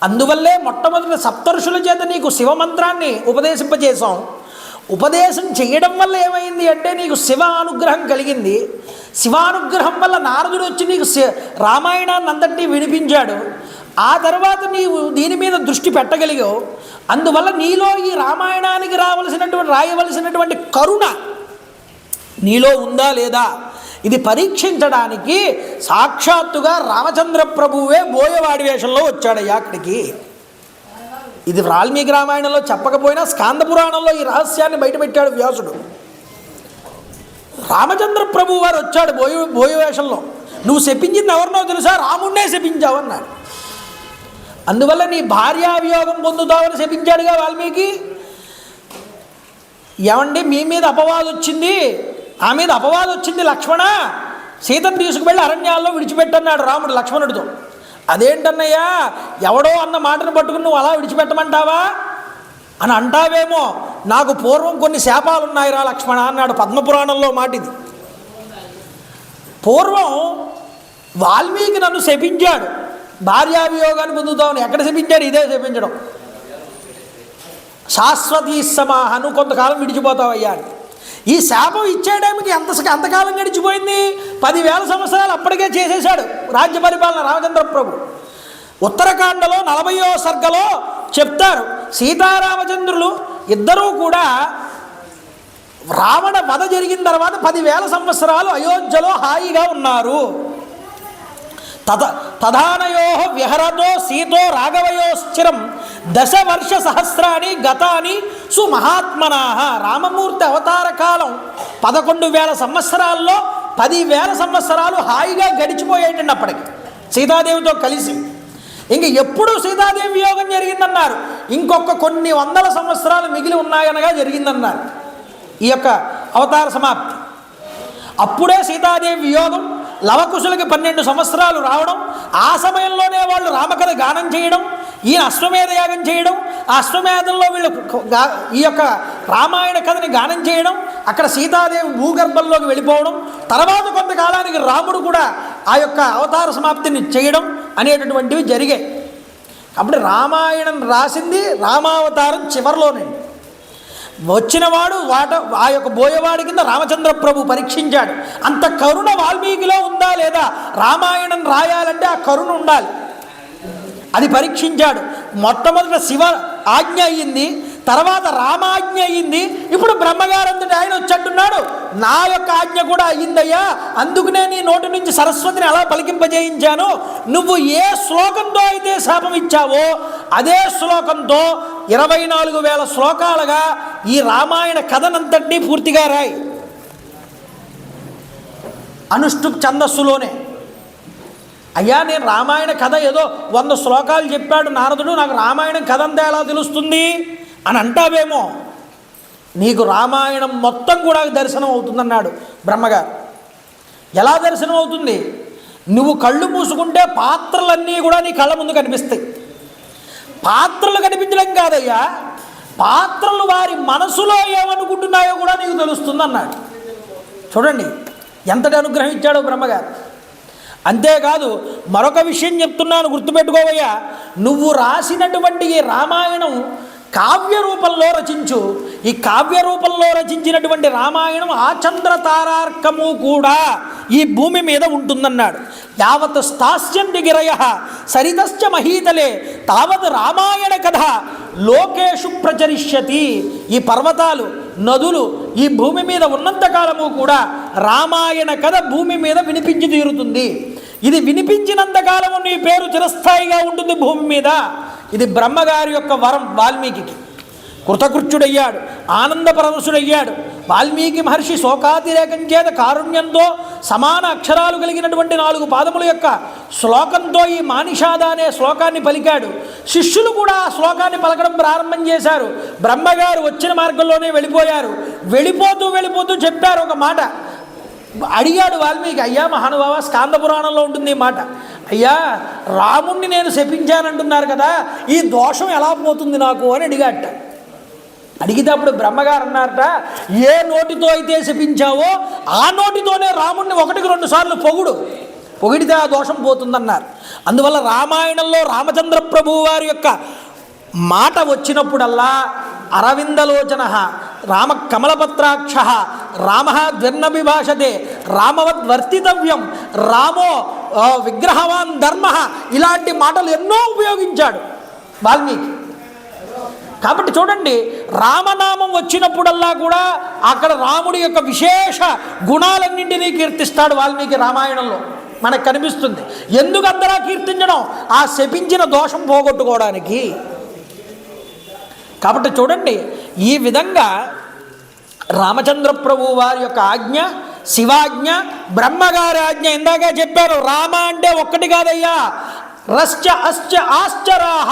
అందువల్లే మొట్టమొదటి సప్తఋషుల చేత నీకు శివమంత్రాన్ని ఉపదేశింపజేశాం. ఉపదేశం చేయడం వల్ల ఏమైంది అంటే నీకు శివ అనుగ్రహం కలిగింది. శివానుగ్రహం వల్ల నారదుడు వచ్చి నీకు రామాయణాన్ని అంతటినీ వినిపించాడు. ఆ తర్వాత నీవు దీని మీద దృష్టి పెట్టగలిగావు. అందువల్ల నీలో ఈ రామాయణానికి రాయవలసినటువంటి కరుణ నీలో ఉందా లేదా ఇది పరీక్షించడానికి సాక్షాత్తుగా రామచంద్ర ప్రభువే బోయవాడి వేషంలో వచ్చాడయ్యా అక్కడికి. ఇది వాల్మీకి రామాయణంలో చెప్పకపోయినా స్కాంద పురాణంలో ఈ రహస్యాన్ని బయటపెట్టాడు వ్యాసుడు. రామచంద్ర ప్రభు వారు వచ్చాడు బోయ వేషంలో. నువ్వు శపించింది ఎవరినో తెలుసా? రాముణ్ణే శపించావు అన్నాడు. అందువల్ల నీ భార్యావియోగం పొందుతావని శపించాడుగా వాల్మీకి. ఏమండి మీ మీద అపవాదం వచ్చింది, ఆ మీద అపవాదం వచ్చింది లక్ష్మణ, సీతను తీసుకువెళ్ళి అరణ్యాల్లో విడిచిపెట్టన్నాడు రాముడు లక్ష్మణుడితో. అదేంటన్నయ్యా, ఎవడో అన్న మాటను పట్టుకుని నువ్వు అలా విడిచిపెట్టమంటావా అని అంటావేమో. నాకు పూర్వం కొన్ని శాపాలు ఉన్నాయిరా లక్ష్మణ అన్నాడు పద్మపురాణంలో మాట ఇది. పూర్వం వాల్మీకి నన్ను శపించాడు, భార్యాభియోగాన్ని పొందుతామని. ఎక్కడ శపించాడు? ఇదే శపించడం. శాశ్వతీ సమాహను కొంతకాలం విడిచిపోతావయ్యా అని. ఈ శాపం ఇచ్చే టైంకి ఎంతకాలం గడిచిపోయింది? 10,000 సంవత్సరాలు అప్పటికే చేసేశాడు రాజ్య పరిపాలన రామచంద్ర ప్రభు. ఉత్తరాఖండలో 40వ సర్గలో చెప్తారు, సీతారామచంద్రులు ఇద్దరూ కూడా రావణ వధ జరిగిన తర్వాత 10,000 సంవత్సరాలు అయోధ్యలో హాయిగా ఉన్నారు. తదానయో విహరతో సీతో రాఘవయోశ్చిరం 10 వర్ష సహస్రాన్ని గతాని సుమహాత్మనా. రామమూర్తి అవతార కాలం 11,000 సంవత్సరాల్లో 10,000 సంవత్సరాలు హాయిగా గడిచిపోయేటండి అప్పటికి సీతాదేవితో కలిసి. ఇంక ఎప్పుడు సీతాదేవి వియోగం జరిగిందన్నారు? ఇంకొక కొన్ని వందల సంవత్సరాలు మిగిలి ఉన్నాయనగా జరిగిందన్నారు ఈ యొక్క అవతార సమాప్తి. అప్పుడే సీతాదేవి వియోగం, లవకుశులకి 12 సంవత్సరాలు రావడం, ఆ సమయంలోనే వాళ్ళు రామకథ గానం చేయడం, ఈయన అశ్వమేధ యాగం చేయడం, ఆ అశ్వమేధంలో వీళ్ళు ఈ యొక్క రామాయణ కథని గానం చేయడం, అక్కడ సీతాదేవి భూగర్భంలోకి వెళ్ళిపోవడం, తర్వాత కొంతకాలానికి రాముడు కూడా ఆ యొక్క అవతార సమాప్తిని చేయడం అనేటటువంటివి జరిగాయి. కాబట్టి రామాయణం రాసింది రామావతారం చివరిలోనండి. వచ్చినవాడు ఆ యొక్క బోయవాడి కింద రామచంద్ర ప్రభు పరీక్షించాడు. అంత కరుణ వాల్మీకిలో ఉందా లేదా? రామాయణం రాయాలంటే ఆ కరుణ ఉండాలి, అది పరీక్షించాడు. మొట్టమొదట శివ ఆజ్ఞ అయ్యింది, తర్వాత రామాజ్ఞ అయ్యింది, ఇప్పుడు బ్రహ్మగారంతటి ఆయన వచ్చేట్టున్నాడు, నా యొక్క ఆజ్ఞ కూడా అయ్యిందయ్యా, అందుకనే నీ నోటి నుంచి సరస్వతిని అలా పలికింపజేయించాను. నువ్వు ఏ శ్లోకంతో అయితే శాపం ఇచ్చావో అదే శ్లోకంతో 24,000 శ్లోకాలుగా ఈ రామాయణ కథనంతటినీ పూర్తిగా రాయి. అనుష్ఠుప్ ఛందస్సులోనే. అయ్యా నేను రామాయణ కథ ఏదో 100 శ్లోకాలు చెప్పాడు నారదుడు, నాకు రామాయణం కథ అంతా ఎలా తెలుస్తుంది అని అంటావేమో. నీకు రామాయణం మొత్తం కూడా దర్శనం అవుతుందన్నాడు బ్రహ్మగారు. ఎలా దర్శనం అవుతుంది? నువ్వు కళ్ళు మూసుకుంటే పాత్రలన్నీ కూడా నీ కళ్ళ ముందు కనిపిస్తాయి. పాత్రలు కనిపించడం కాదయ్యా, పాత్రలు వారి మనసులో ఏమనుకుంటున్నాయో కూడా నీకు తెలుస్తుంది అన్నాడు. చూడండి ఎంతటి అనుగ్రహం ఇచ్చాడో బ్రహ్మగారు. అంతేకాదు మరొక విషయం చెప్తున్నాను, గుర్తుపెట్టుకోవయ్యా. నువ్వు రాసినటువంటి ఈ రామాయణం కావ్య రూపంలో రచించు. ఈ కావ్య రూపంలో రచించినటువంటి రామాయణం ఆచంద్ర తారార్కము కూడా ఈ భూమి మీద ఉంటుందన్నాడు. యావత్ స్థాస్యంతి గిరయ సరితశ్చ మహీతలే తావత్ రామాయణ కథ లోకేషు ప్రచరిష్యతి. ఈ పర్వతాలు, నదులు ఈ భూమి మీద ఉన్నంతకాలము కూడా రామాయణ కథ భూమి మీద వినిపించి తీరుతుంది. ఇది వినిపించినంతకాలము నీ పేరు చిరస్థాయిగా ఉంటుంది భూమి మీద. ఇది బ్రహ్మగారి యొక్క వరం వాల్మీకి. కృతకృత్యుడయ్యాడు, ఆనందపరవశుడయ్యాడు. వాల్మీకి మహర్షి శోకాతిరేకం చేత కారుణ్యంతో సమాన అక్షరాలు కలిగినటువంటి 4 పాదముల యొక్క శ్లోకంతో ఈ మానిషాద అనే శ్లోకాన్ని పలికాడు. శిష్యులు కూడా ఆ శ్లోకాన్ని పలకడం ప్రారంభం చేశారు. బ్రహ్మగారు వచ్చిన మార్గంలోనే వెళ్ళిపోయారు. వెళ్ళిపోతూ చెప్పారు ఒక మాట. అడిగాడు వాల్మీకి, అయ్యా మహానుభావ, స్కాంద పురాణంలో ఉంటుంది ఈ మాట. అయ్యా రాముణ్ణి నేను శపించానంటున్నారు కదా, ఈ దోషం ఎలా పోతుంది నాకు అని అడిగాట. అడిగితే అప్పుడు బ్రహ్మగారు అన్నారట, ఏ నోటితో అయితే శపించావో ఆ నోటితోనే రాముణ్ణి 1-2 సార్లు పొగిడితే ఆ దోషం పోతుందన్నారు. అందువల్ల రామాయణంలో రామచంద్ర ప్రభువు వారి యొక్క మాట వచ్చినప్పుడల్లా అరవిందలోచన రామ కమలపత్రాక్ష రామ ద్విర్నభిభాషతే రామవద్వర్తితవ్యం రామో విగ్రహవాన్ ధర్మ, ఇలాంటి మాటలు ఎన్నో ఉపయోగించాడు వాల్మీకి. కాబట్టి చూడండి, రామనామం వచ్చినప్పుడల్లా కూడా అక్కడ రాముడి యొక్క విశేష గుణాలన్నింటినీ కీర్తిస్తాడు వాల్మీకి రామాయణంలో మనకు కనిపిస్తుంది. ఎందుకు అందరూ కీర్తించడం? ఆ శపించిన దోషం పోగొట్టుకోవడానికి. కాబట్టి చూడండి, ఈ విధంగా రామచంద్ర ప్రభు వారి యొక్క ఆజ్ఞ, శివాజ్ఞ, బ్రహ్మగారి ఆజ్ఞ. ఇందాక చెప్పారు, రామ అంటే ఒక్కటి కాదయ్యా, రశ్చ అశ్చ ఆశ్చరాహ,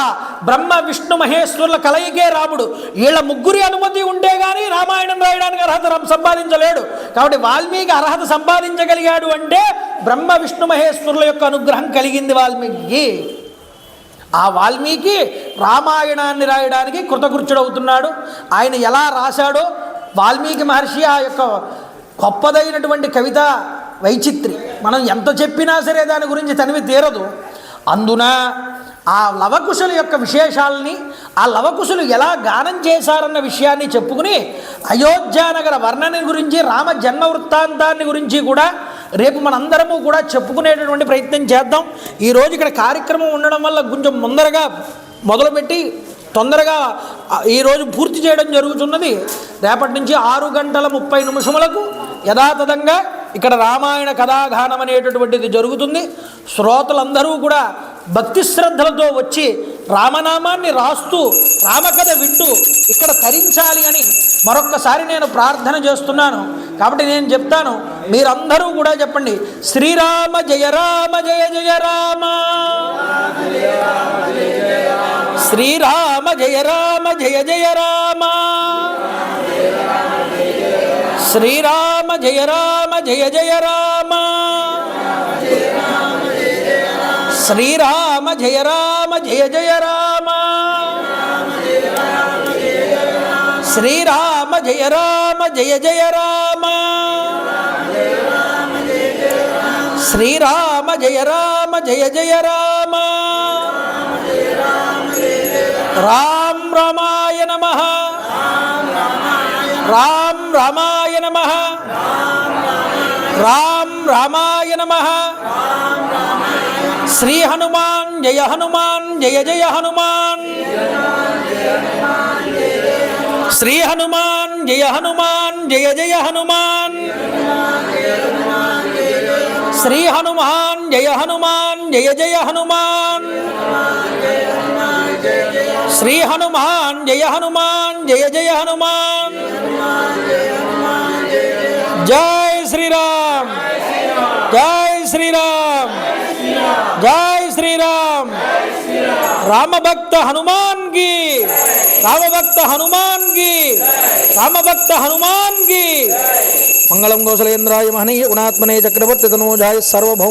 బ్రహ్మ విష్ణు మహేశ్వరుల కలయికే రాముడు. వీళ్ళ ముగ్గురి అనుమతి ఉంటే కానీ రామాయణం రాయడానికి అర్హత సంపాదించలేడు. కాబట్టి వాల్మీకి అర్హత సంపాదించగలిగాడు అంటే బ్రహ్మ విష్ణు మహేశ్వరుల యొక్క అనుగ్రహం కలిగింది వాల్మీకి. ఆ వాల్మీకి రామాయణాన్ని రాయడానికి కృతకృత్యుడవుతున్నాడు. ఆయన ఎలా రాశాడో వాల్మీకి మహర్షి ఆ యొక్క గొప్పదైనటువంటి కవిత వైచిత్రి మనం ఎంత చెప్పినా సరే దాని గురించి తనివి తీరదు. అందున ఆ లవకుశుల యొక్క విశేషాలని, ఆ లవకుశులు ఎలా గానం చేశారన్న విషయాన్ని చెప్పుకుని అయోధ్యానగర వర్ణన గురించి, రామ జన్మ వృత్తాంతాన్ని గురించి కూడా రేపు మనందరము కూడా చెప్పుకునేటటువంటి ప్రయత్నం చేద్దాం. ఈరోజు ఇక్కడ కార్యక్రమం ఉండడం వల్ల కొంచెం ముందరగా మొదలుపెట్టి తొందరగా ఈరోజు పూర్తి చేయడం జరుగుతున్నది. రేపటి నుంచి 6:30 యథాతథంగా ఇక్కడ రామాయణ కథాగానం అనేటటువంటిది జరుగుతుంది. శ్రోతలందరూ కూడా భక్తి శ్రద్ధలతో వచ్చి రామనామాన్ని రాస్తూ రామకథ వింటూ ఇక్కడ తరించాలి అని మరొక్కసారి నేను ప్రార్థన చేస్తున్నాను. కాబట్టి నేను చెప్తాను, మీరందరూ కూడా చెప్పండి. శ్రీరామ జయ రామ జయ జయ రామ, శ్రీరామ జయ రామ జయ జయ రామ, శ్రీరామ జయ రామ జయ జయ రామ, శ్రీరామ జయ రామ జయ జయ రామ, శ్రీరామ జయ రామ జయ జయ రామ, శ్రీరామ జయ రామ జయ జయ రామ. రామ రామాయ నమః, రామ రామాయ నమః, రామ రామాయ నమః. శ్రీ హనుమాన్ జయ హనుమాన్ జయ జయ హనుమాన్, శ్రీ హనుమాన్ జయ హనుమాన్ జయ జయ హనుమాన్, శ్రీ హనుమాన్ జయ హనుమాన్ జయ జయ హనుమాన్, శ్రీ హనుమాన్ జయ హనుమాన్ జయ జయ హనుమాన్. జై శ్రీరామ్, జై శ్రీరామ్, జై శ్రీరామ్. రామభక్త హనుమాన్ కి, రామభక్త హనుమాన్ కి, రామభక్త హనుమాన్ కి. మంగళం కౌసలేంద్రాయ మహనీయ గుణాత్మనే చక్రవర్తి తనూజాయ సర్వభౌమ